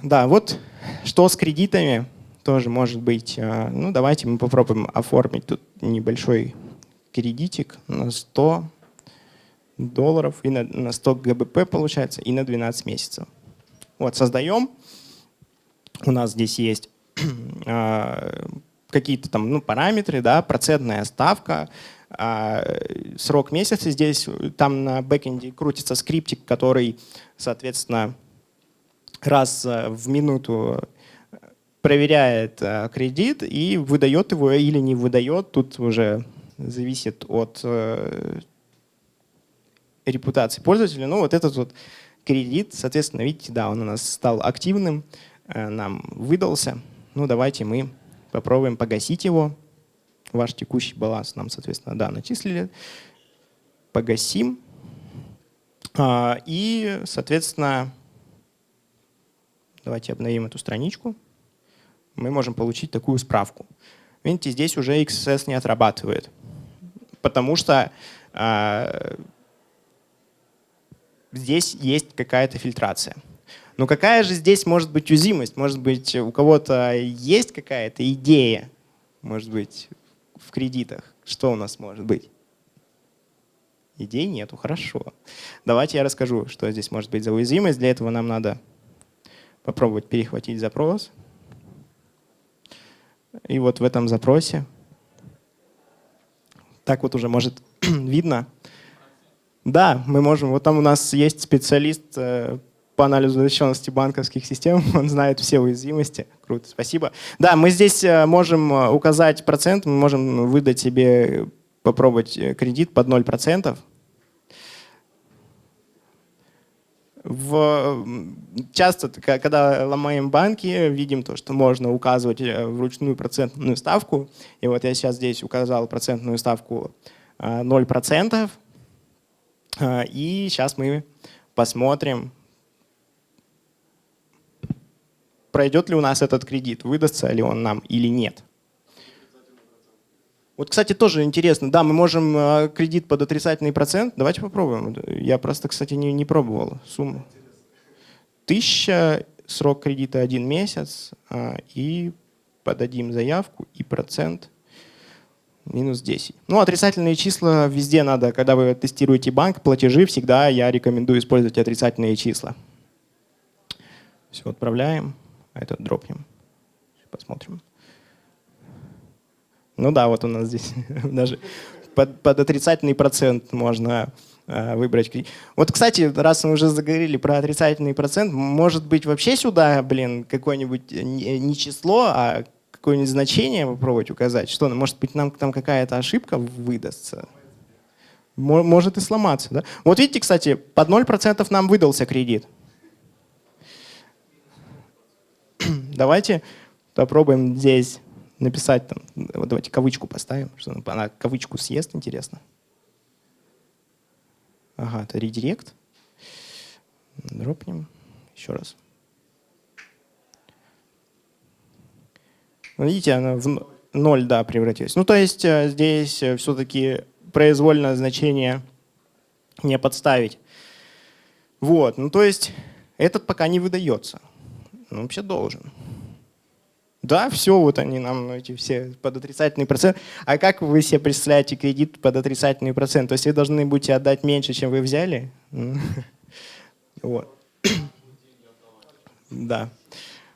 Да, вот что с кредитами тоже может быть. Ну, давайте мы попробуем оформить тут небольшой кредитик на $100 и на 100 ГБП получается, и на 12 месяцев. Вот, создаем. У нас здесь есть какие-то там параметры, да, процентная ставка, срок месяца. Здесь там на бэкэнде крутится скриптик, который, соответственно, раз в минуту проверяет кредит и выдает его или не выдает. Тут уже зависит от репутации пользователя. Ну вот этот вот кредит, соответственно, видите, да, он у нас стал активным, нам выдался. Ну давайте мы попробуем погасить его. Ваш текущий баланс нам, соответственно, да, начислили. Погасим. И, соответственно, давайте обновим эту страничку. Мы можем получить такую справку. Видите, здесь уже XSS не отрабатывает, потому что здесь есть какая-то фильтрация. Но какая же здесь может быть уязвимость? Может быть, у кого-то есть какая-то идея, может быть, в кредитах? Что у нас может быть? Идей нету, хорошо. Давайте я расскажу, что здесь может быть за уязвимость. Для этого нам надо попробовать перехватить запрос. И вот в этом запросе, так вот уже может видно. Да, мы можем. Вот там у нас есть специалист по анализу защищенности банковских систем. Он знает все уязвимости. Круто, спасибо. Да, мы здесь можем указать процент, мы можем выдать себе, попробовать кредит под 0%. Часто, когда ломаем банки, видим то, что можно указывать вручную процентную ставку. И вот я сейчас здесь указал процентную ставку 0%. И сейчас мы посмотрим, пройдет ли у нас этот кредит, выдастся ли он нам или нет. Вот, кстати, тоже интересно. Да, мы можем кредит под отрицательный процент. Давайте попробуем. Я просто, кстати, не пробовал сумму. 1000, срок кредита 1 месяц. И подадим заявку, и процент минус 10. Ну, отрицательные числа везде надо. Когда вы тестируете банк, платежи, всегда я рекомендую использовать отрицательные числа. Все, отправляем. А этот дропнем. Посмотрим. Ну да, вот у нас здесь даже под отрицательный процент можно выбрать кредит. Вот, кстати, раз мы уже заговорили про отрицательный процент, может быть вообще сюда, какое-нибудь не число, а какое-нибудь значение попробовать указать? Что, может быть, нам там какая-то ошибка выдастся? Может и сломаться, да? Вот видите, кстати, под 0% нам выдался кредит. Давайте попробуем здесь написать, там, вот давайте кавычку поставим, что она кавычку съест, интересно. Ага, это редирект. Дропнем еще раз. Видите, она в 0, да, превратилась. Ну, то есть здесь все-таки произвольное значение не подставить. Вот, ну, то есть этот пока не выдается. Ну, вообще должен. Да, все, вот они нам, эти все под отрицательный процент. А как вы себе представляете кредит под отрицательный процент? То есть вы должны будете отдать меньше, чем вы взяли? Вот. Да.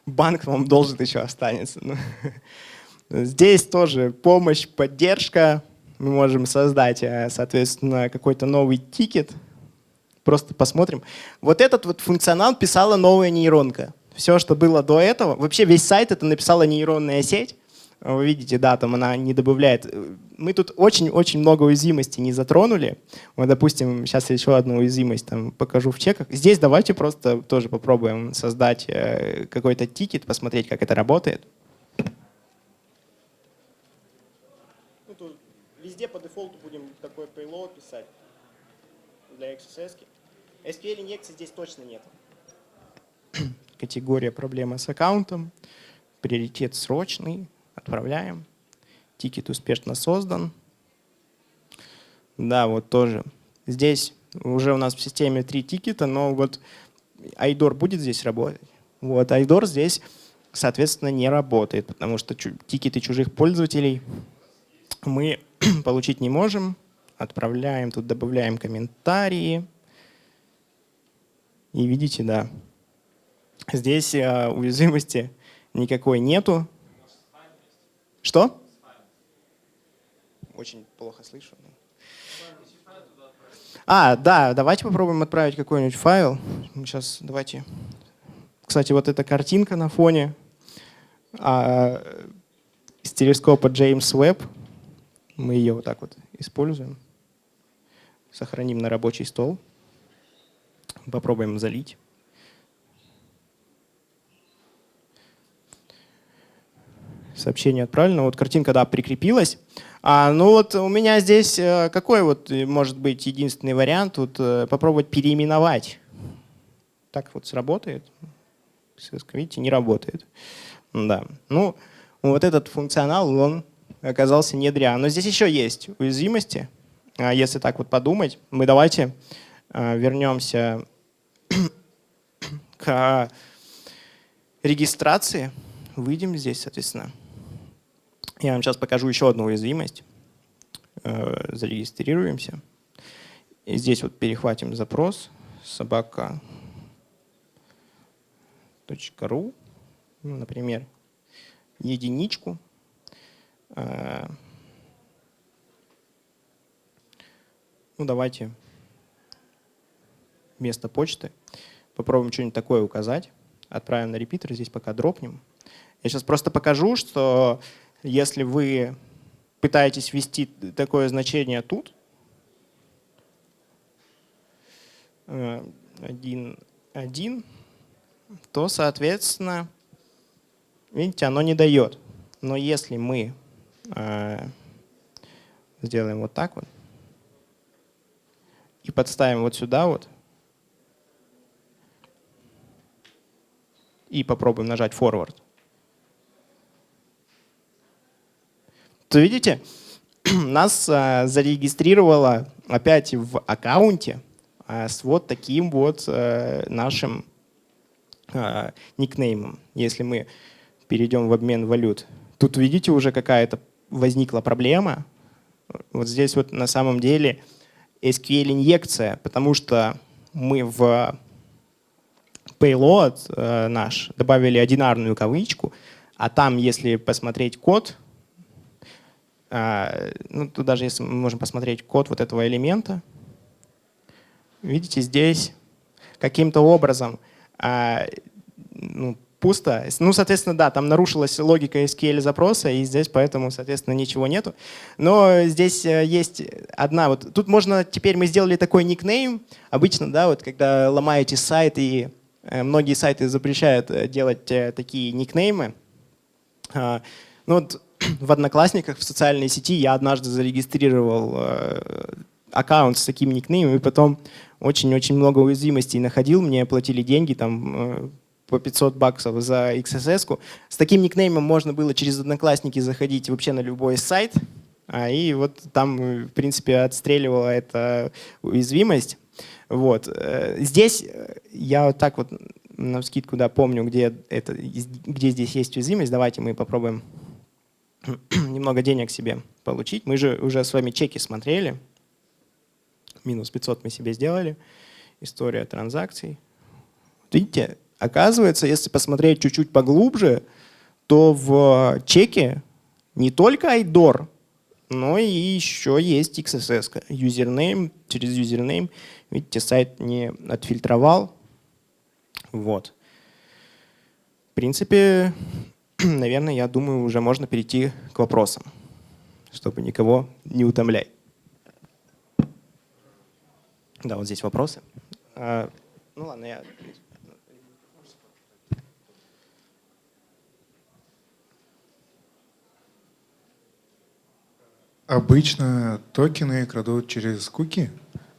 Банк вам должен еще останется. Здесь тоже помощь, поддержка. Мы можем создать, соответственно, какой-то новый тикет. Просто посмотрим. Вот этот вот функционал писала новая нейронка. Все, что было до этого, вообще весь сайт это написала нейронная сеть. Вы видите, да, там она не добавляет. Мы тут очень-очень много уязвимостей не затронули. Вот, допустим, сейчас еще одну уязвимость там покажу в чеках. Здесь давайте просто тоже попробуем создать какой-то тикет, посмотреть, как это работает. Везде по дефолту будем такой payload писать для XSS. SQL-инъекции здесь точно нет. Категория проблема с аккаунтом. Приоритет срочный. Отправляем. Тикет успешно создан. Да, вот тоже. Здесь уже у нас в системе 3 тикета, но вот IDOR будет здесь работать. Вот IDOR здесь, соответственно, не работает, потому что тикеты чужих пользователей мы получить не можем. Отправляем, тут добавляем комментарии. И видите, да. Здесь уязвимости никакой нету. Что? Очень плохо слышу. Да, давайте попробуем отправить какой-нибудь файл. Сейчас давайте. Кстати, вот эта картинка на фоне из телескопа Джеймс Уэбб. Мы ее вот так вот используем. Сохраним на рабочий стол. Попробуем залить. Сообщение отправлено. Вот картинка, да, прикрепилась. Ну вот у меня здесь какой вот может быть единственный вариант? Вот попробовать переименовать. Так вот сработает. Видите, не работает. Да. Ну, вот этот функционал, он оказался не зря. Но здесь еще есть уязвимости. Если так вот подумать, мы давайте вернемся к регистрации. Выйдем здесь, соответственно. Я вам сейчас покажу еще одну уязвимость. Зарегистрируемся. И здесь вот перехватим запрос собака.ру, например, единичку. Давайте место почты. Попробуем что-нибудь такое указать. Отправим на репитер, здесь пока дропнем. Я сейчас просто покажу, что если вы пытаетесь ввести такое значение тут, 1.1, то, соответственно, видите, оно не дает. Но если мы сделаем вот так вот и подставим вот сюда вот, и попробуем нажать forward, то видите, нас зарегистрировало опять в аккаунте с вот таким вот нашим никнеймом. Если мы перейдем в обмен валют, тут видите, уже какая-то возникла проблема. Вот здесь вот на самом деле SQL-инъекция, потому что мы в payload наш добавили одинарную кавычку, а там, если посмотреть код, тут даже если мы можем посмотреть код вот этого элемента, видите, здесь каким-то образом пусто. Соответственно, да, там нарушилась логика SQL-запроса, и здесь поэтому, соответственно, ничего нету. Но здесь есть одна тут можно, теперь мы сделали такой никнейм. Обычно, да, вот когда ломаете сайт, и многие сайты запрещают делать такие никнеймы. В Одноклассниках, в социальной сети я однажды зарегистрировал аккаунт с таким никнеймом, и потом очень-очень много уязвимостей находил. Мне платили деньги там по $500 за XSS-ку. С таким никнеймом можно было через Одноклассники заходить вообще на любой сайт, и вот там, в принципе, отстреливала эта уязвимость. Здесь я вот так вот навскидку помню, где здесь есть уязвимость. Давайте мы попробуем немного денег себе получить. Мы же уже с вами чеки смотрели. Минус 500 мы себе сделали. История транзакций. Видите, оказывается, если посмотреть чуть-чуть поглубже, то в чеке не только IDOR, но и еще есть XSS. Юзернейм, через юзернейм. Видите, сайт не отфильтровал. В принципе, наверное, я думаю, уже можно перейти к вопросам, чтобы никого не утомлять. Да, вот здесь вопросы. Ладно, я... Обычно токены крадут через куки,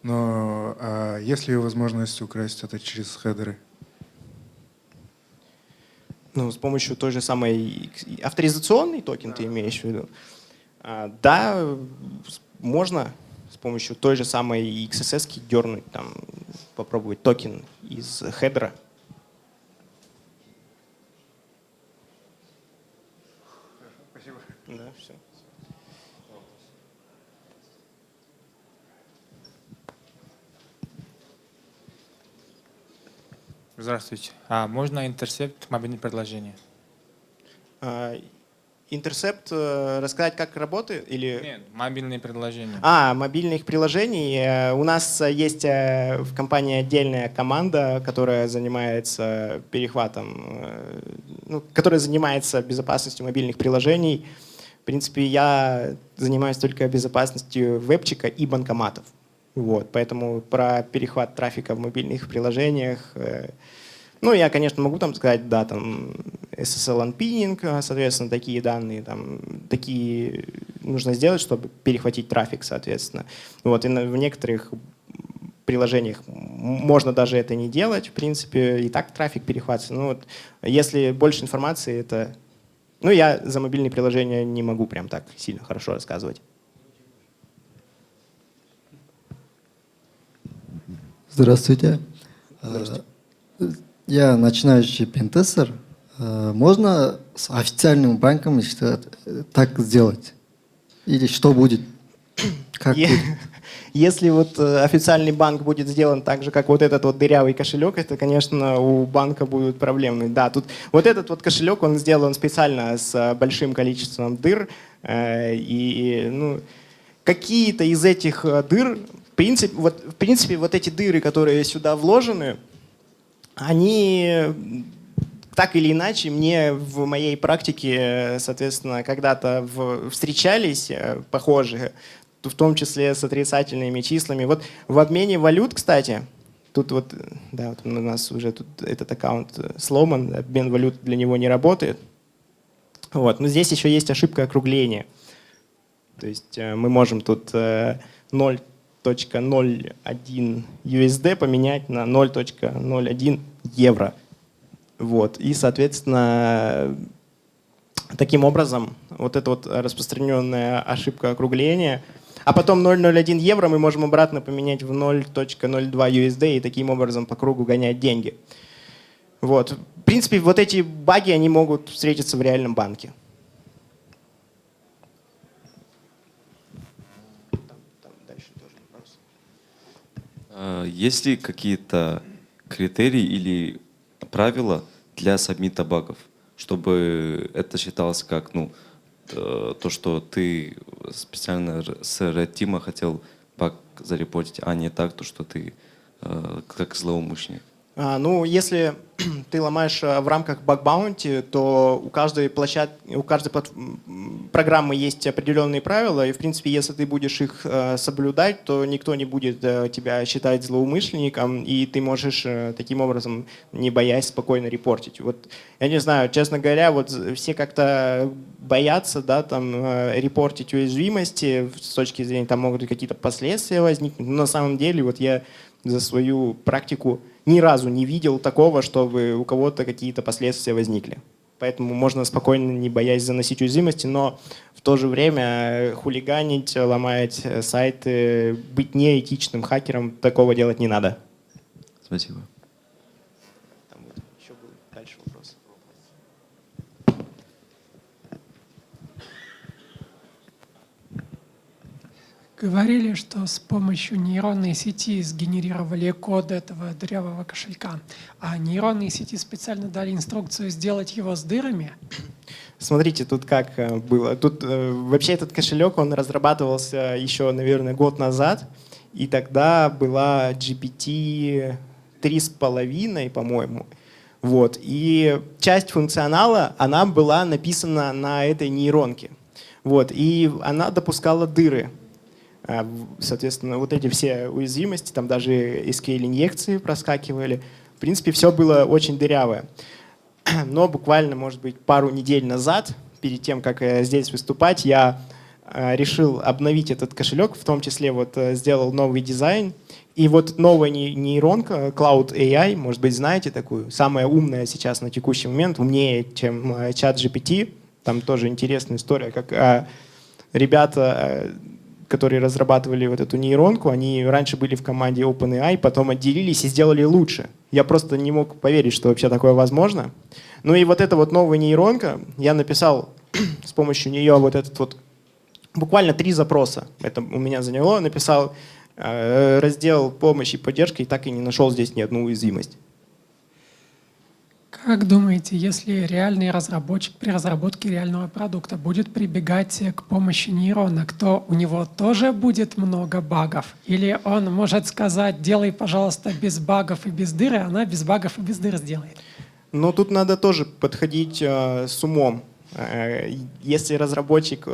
но есть ли возможность украсть это через хедеры? С помощью той же самой авторизационный токен, ты имеешь в виду? Да, можно с помощью той же самой XSS дернуть, попробовать токен из хедера. Спасибо. Да, все. Здравствуйте. Можно интерсепт мобильные приложения? Интерсепт рассказать, как работает? Или... Нет, мобильные приложения. Мобильных приложений. У нас есть в компании отдельная команда, которая занимается перехватом, которая занимается безопасностью мобильных приложений. В принципе, я занимаюсь только безопасностью вебчика и банкоматов. Поэтому про перехват трафика в мобильных приложениях, я, конечно, могу сказать, да, SSL unpinning, соответственно, такие данные, такие нужно сделать, чтобы перехватить трафик, соответственно. И в некоторых приложениях можно даже это не делать, в принципе, и так трафик перехватывается. Если больше информации, это... я за мобильные приложения не могу прям так сильно хорошо рассказывать. Здравствуйте. Я начинающий пентестер. Можно с официальным банком так сделать? Или что будет? Как Е- будет? Если вот официальный банк будет сделан так же, как вот этот вот дырявый кошелек, это, конечно, у банка будут проблемы. Да, тут вот этот вот кошелек, он сделан специально с большим количеством дыр. Ну, какие-то из этих дыр, в принципе, вот эти дыры, которые сюда вложены, они так или иначе мне в моей практике, соответственно, когда-то встречались похожие, в том числе с отрицательными числами. Вот в обмене валют, кстати, тут вот, да, вот у нас уже тут этот аккаунт сломан, обмен валют для него не работает. Вот. Но здесь еще есть ошибка округления. То есть мы можем тут 0.01 USD поменять на 0.01 евро. Вот. И, соответственно, таким образом, вот эта вот распространенная ошибка округления, а потом 0.01 евро мы можем обратно поменять в 0.02 USD и таким образом по кругу гонять деньги. Вот. В принципе, вот эти баги, они могут встретиться в реальном банке. Есть ли какие-то критерии или правила для сабмита багов, чтобы это считалось как то, что ты специально с Red Team хотел баг зарепортить, а не так, то, что ты как злоумышленник? Ну, если ты ломаешь в рамках баг-баунти, то у каждой программы есть определенные правила, и, в принципе, если ты будешь их соблюдать, то никто не будет тебя считать злоумышленником, и ты можешь таким образом, не боясь, спокойно репортить. Вот, я не знаю, честно говоря, вот все как-то боятся, да, там, репортить уязвимости, с точки зрения, там могут какие-то последствия возникнуть, но на самом деле, вот я за свою практику ни разу не видел такого, чтобы у кого-то какие-то последствия возникли. Поэтому можно спокойно, не боясь заносить уязвимости, но в то же время хулиганить, ломать сайты, быть неэтичным хакером, такого делать не надо. Спасибо. Там вот еще был дальше вопрос. Говорили, что с помощью нейронной сети сгенерировали код этого дырявого кошелька, а нейронные сети специально дали инструкцию сделать его с дырами. Смотрите, тут как было. Тут вообще этот кошелек, он разрабатывался еще, наверное, год назад, и тогда была GPT 3,5, по-моему. Вот. И часть функционала, она была написана на этой нейронке. Вот. И она допускала дыры. Соответственно, вот эти все уязвимости, там даже SQL-инъекции проскакивали. В принципе, все было очень дырявое. Но буквально, может быть, пару недель назад, перед тем, как здесь выступать, я решил обновить этот кошелек, в том числе вот сделал новый дизайн. И вот новая нейронка, Cloud AI, может быть, знаете такую, самая умная сейчас на текущий момент, умнее, чем ChatGPT. Там тоже интересная история, как ребята, которые разрабатывали вот эту нейронку, они раньше были в команде OpenAI, потом отделились и сделали лучше. Я просто не мог поверить, что вообще такое возможно. Ну и вот эта вот новая нейронка, я написал с помощью нее вот этот вот, буквально 3 запроса. Это у меня заняло, написал раздел помощи и поддержки, и так и не нашел здесь ни одну уязвимость. Как думаете, если реальный разработчик при разработке реального продукта будет прибегать к помощи нейронок, то у него тоже будет много багов? Или он может сказать, делай, пожалуйста, без багов и без дыр, и она без багов и без дыр сделает? Но тут надо тоже подходить с умом. Если разработчик,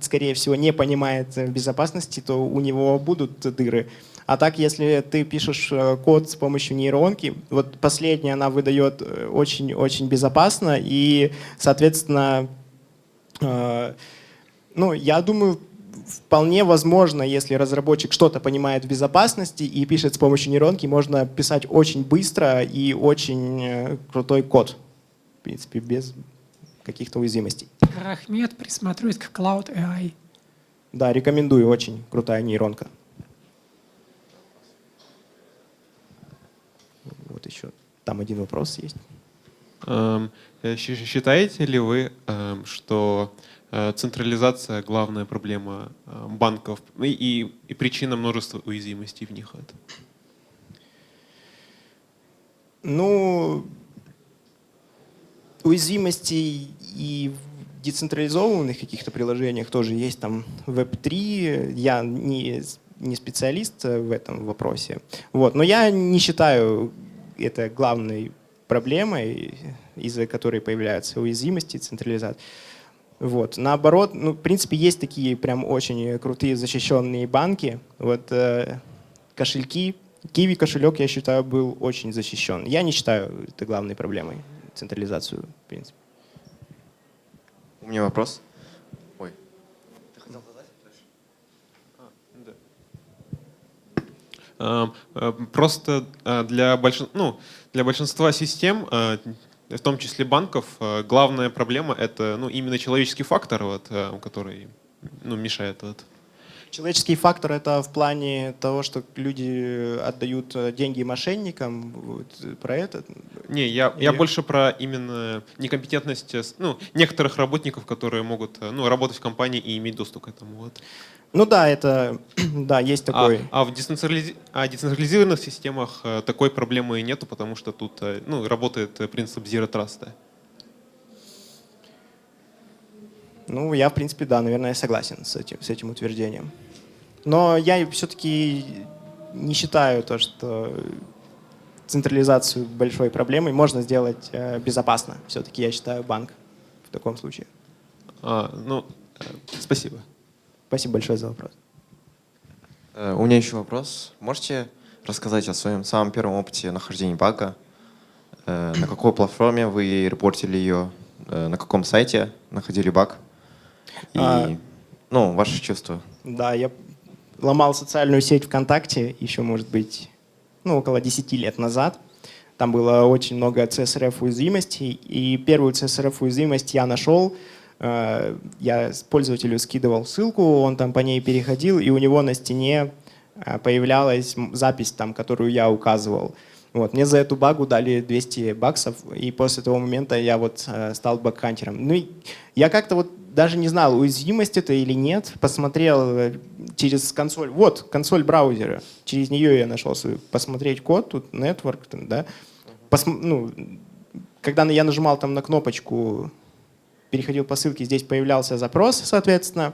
скорее всего, не понимает безопасности, то у него будут дыры. А так, если ты пишешь код с помощью нейронки, вот последняя она выдает очень-очень безопасно, и, соответственно, ну, я думаю, вполне возможно, если разработчик что-то понимает в безопасности и пишет с помощью нейронки, можно писать очень быстро и очень крутой код, в принципе, без каких-то уязвимостей. Рахмет, присмотрюсь к Cloud AI. Да, рекомендую, очень крутая нейронка. еще там один вопрос есть. Считаете ли вы, что централизация — главная проблема банков и причина множества уязвимостей в них? Ну, уязвимости и в децентрализованных каких-то приложениях тоже есть, там Web3. Я не специалист в этом вопросе. Вот. Но я не считаю это главной проблемой, из-за которой появляются уязвимости и централизация. Вот. Наоборот, ну, в принципе, есть такие прям очень крутые защищенные банки. Вот кошельки. Kiwi кошелек, я считаю, был очень защищен. Я не считаю это главной проблемой, централизацию, в принципе. У меня вопрос. Ой. Ты хотел задать? Просто для большинства систем, в том числе банков, главная проблема — это именно человеческий фактор, который мешает. Человеческий фактор — это в плане того, что люди отдают деньги мошенникам, вот, про это? Не, я больше про именно некомпетентность некоторых работников, которые могут работать в компании и иметь доступ к этому. Вот. Ну да, это да, есть такой. А в децентрализированных системах такой проблемы нету, потому что тут работает принцип Zero Trust. Да. Ну, я, в принципе, да, наверное, согласен с этим утверждением. Но я все-таки не считаю то, что централизацию большой проблемой можно сделать безопасно. Все-таки я считаю банк в таком случае. Спасибо. Спасибо большое за вопрос. У меня еще вопрос. Можете рассказать о своем самом первом опыте нахождения бага? На какой платформе вы репортили ее? На каком сайте находили баг? И ваши чувства. Да, я ломал социальную сеть ВКонтакте еще, может быть, около 10 лет назад. Там было очень много CSRF-уязвимостей. И первую CSRF-уязвимость я нашел. Я пользователю скидывал ссылку, он там по ней переходил, и у него на стене появлялась запись, которую я указывал. Вот. Мне за эту багу дали $200, и после того момента я стал баг-хантером. Я как-то даже не знал, уязвимость это или нет. Посмотрел через консоль. Вот, консоль браузера. Через нее я нашел свою. Посмотреть код, тут network. Да. Когда я нажимал на кнопочку, переходил по ссылке, здесь появлялся запрос, соответственно.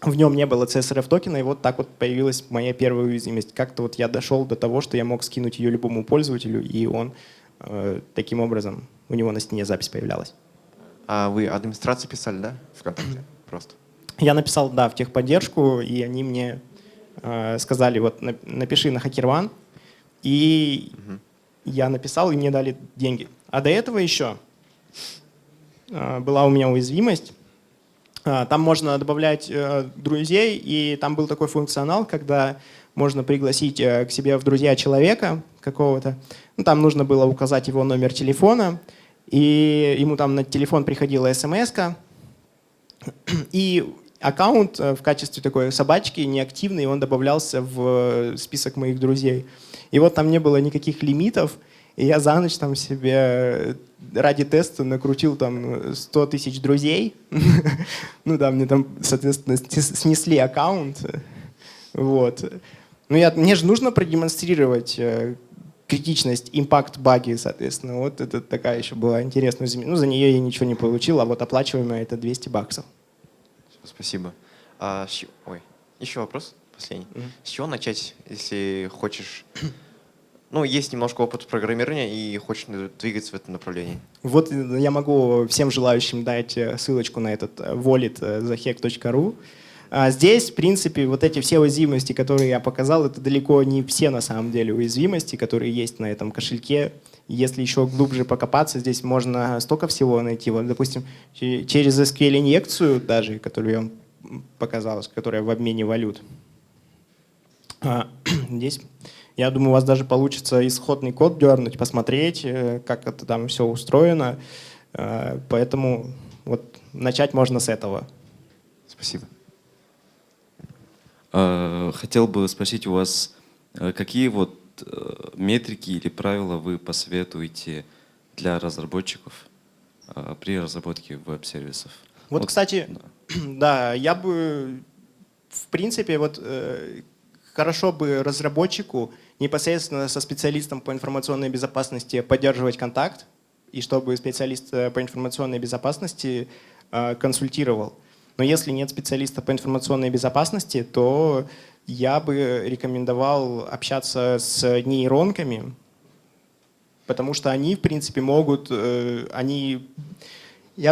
В нем не было CSRF токена, и так появилась моя первая уязвимость. Как-то я дошел до того, что я мог скинуть ее любому пользователю, и он таким образом, у него на стене запись появлялась. А вы администрацию писали, да? ВКонтакте просто. Я написал, да, в техподдержку, и они мне сказали, напиши на HackerOne, и я написал, и мне дали деньги. А до этого еще была у меня уязвимость. Там можно добавлять друзей, и там был такой функционал, когда можно пригласить к себе в друзья человека какого-то. Там нужно было указать его номер телефона, и ему там на телефон приходила смс-ка, и аккаунт в качестве такой собачки неактивный, он добавлялся в список моих друзей. И там не было никаких лимитов, и я за ночь себе ради теста накрутил 100 тысяч друзей. Мне соответственно, снесли аккаунт. Вот. Мне же нужно продемонстрировать критичность, импакт баги, соответственно. Это такая еще была интересная замена. За нее я ничего не получил, а оплачиваемое это $200. Спасибо. Еще вопрос последний. С чего начать, если хочешь... есть немножко опыт программирования и хочешь двигаться в этом направлении. Я могу всем желающим дать ссылочку на этот wallet thehack.ru. Здесь, в принципе, эти все уязвимости, которые я показал, это далеко не все на самом деле уязвимости, которые есть на этом кошельке. Если еще глубже покопаться, здесь можно столько всего найти. Допустим, через SQL-инъекцию даже, которую я вам показал, которая в обмене валют. Здесь, я думаю, у вас даже получится исходный код дернуть, посмотреть, как это там все устроено. Поэтому начать можно с этого. Спасибо. Хотел бы спросить у вас, какие метрики или правила вы посоветуете для разработчиков при разработке веб-сервисов? Вот, кстати, да. да, я бы, в принципе, вот хорошо бы разработчику непосредственно со специалистом по информационной безопасности поддерживать контакт, и чтобы специалист по информационной безопасности консультировал. Но если нет специалиста по информационной безопасности, то я бы рекомендовал общаться с нейронками, потому что они, в принципе, могут, я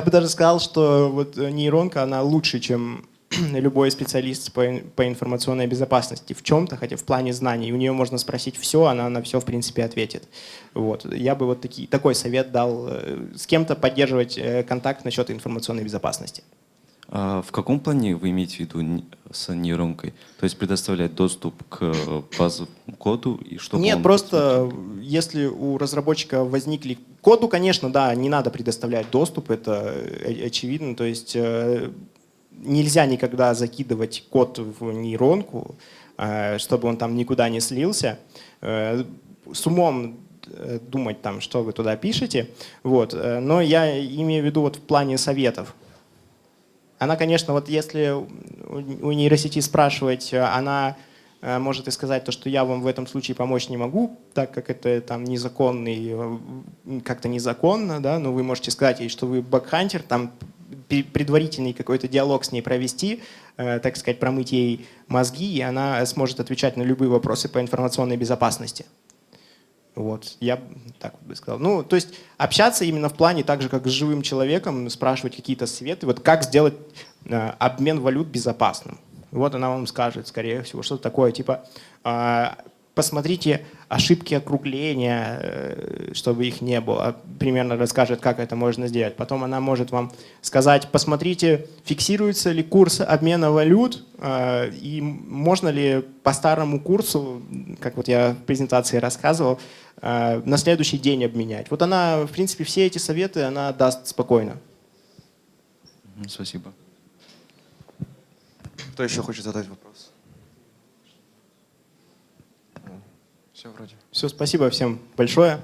бы даже сказал, что вот нейронка, она лучше, чем любой специалист по информационной безопасности в чем-то, хотя в плане знаний. У нее можно спросить все, она на все, в принципе, ответит. Вот. Я бы вот такой совет дал, с кем-то поддерживать контакт насчет информационной безопасности. А в каком плане вы имеете в виду с нейронкой? То есть предоставлять доступ к базовому коду и чтобы Нет, он просто если у разработчика возникли... Коду, конечно, да, не надо предоставлять доступ, это очевидно. То есть нельзя никогда закидывать код в нейронку, чтобы он там никуда не слился. С умом думать, там, что вы туда пишете. Вот. Но я имею в виду вот в плане советов. Она, конечно, вот если у нейросети спрашивать, она может и сказать то, что я вам в этом случае помочь не могу, так как это там незаконный, как-то незаконно, да, но вы можете сказать ей, что вы бэкхантер, там предварительный какой-то диалог с ней провести, так сказать, промыть ей мозги, и она сможет отвечать на любые вопросы по информационной безопасности. Вот, я так вот бы сказал. Ну, то есть общаться именно в плане так же, как с живым человеком, спрашивать какие-то советы, вот как сделать обмен валют безопасным. Вот она вам скажет, скорее всего, что-то такое, типа посмотрите ошибки округления, чтобы их не было. Примерно расскажет, как это можно сделать. Потом она может вам сказать, посмотрите, фиксируется ли курс обмена валют, и можно ли по старому курсу, как вот я в презентации рассказывал, на следующий день обменять. Вот она, в принципе, все эти советы она даст спокойно. Спасибо. Кто еще хочет задать вопрос? Все вроде. Все, спасибо всем большое.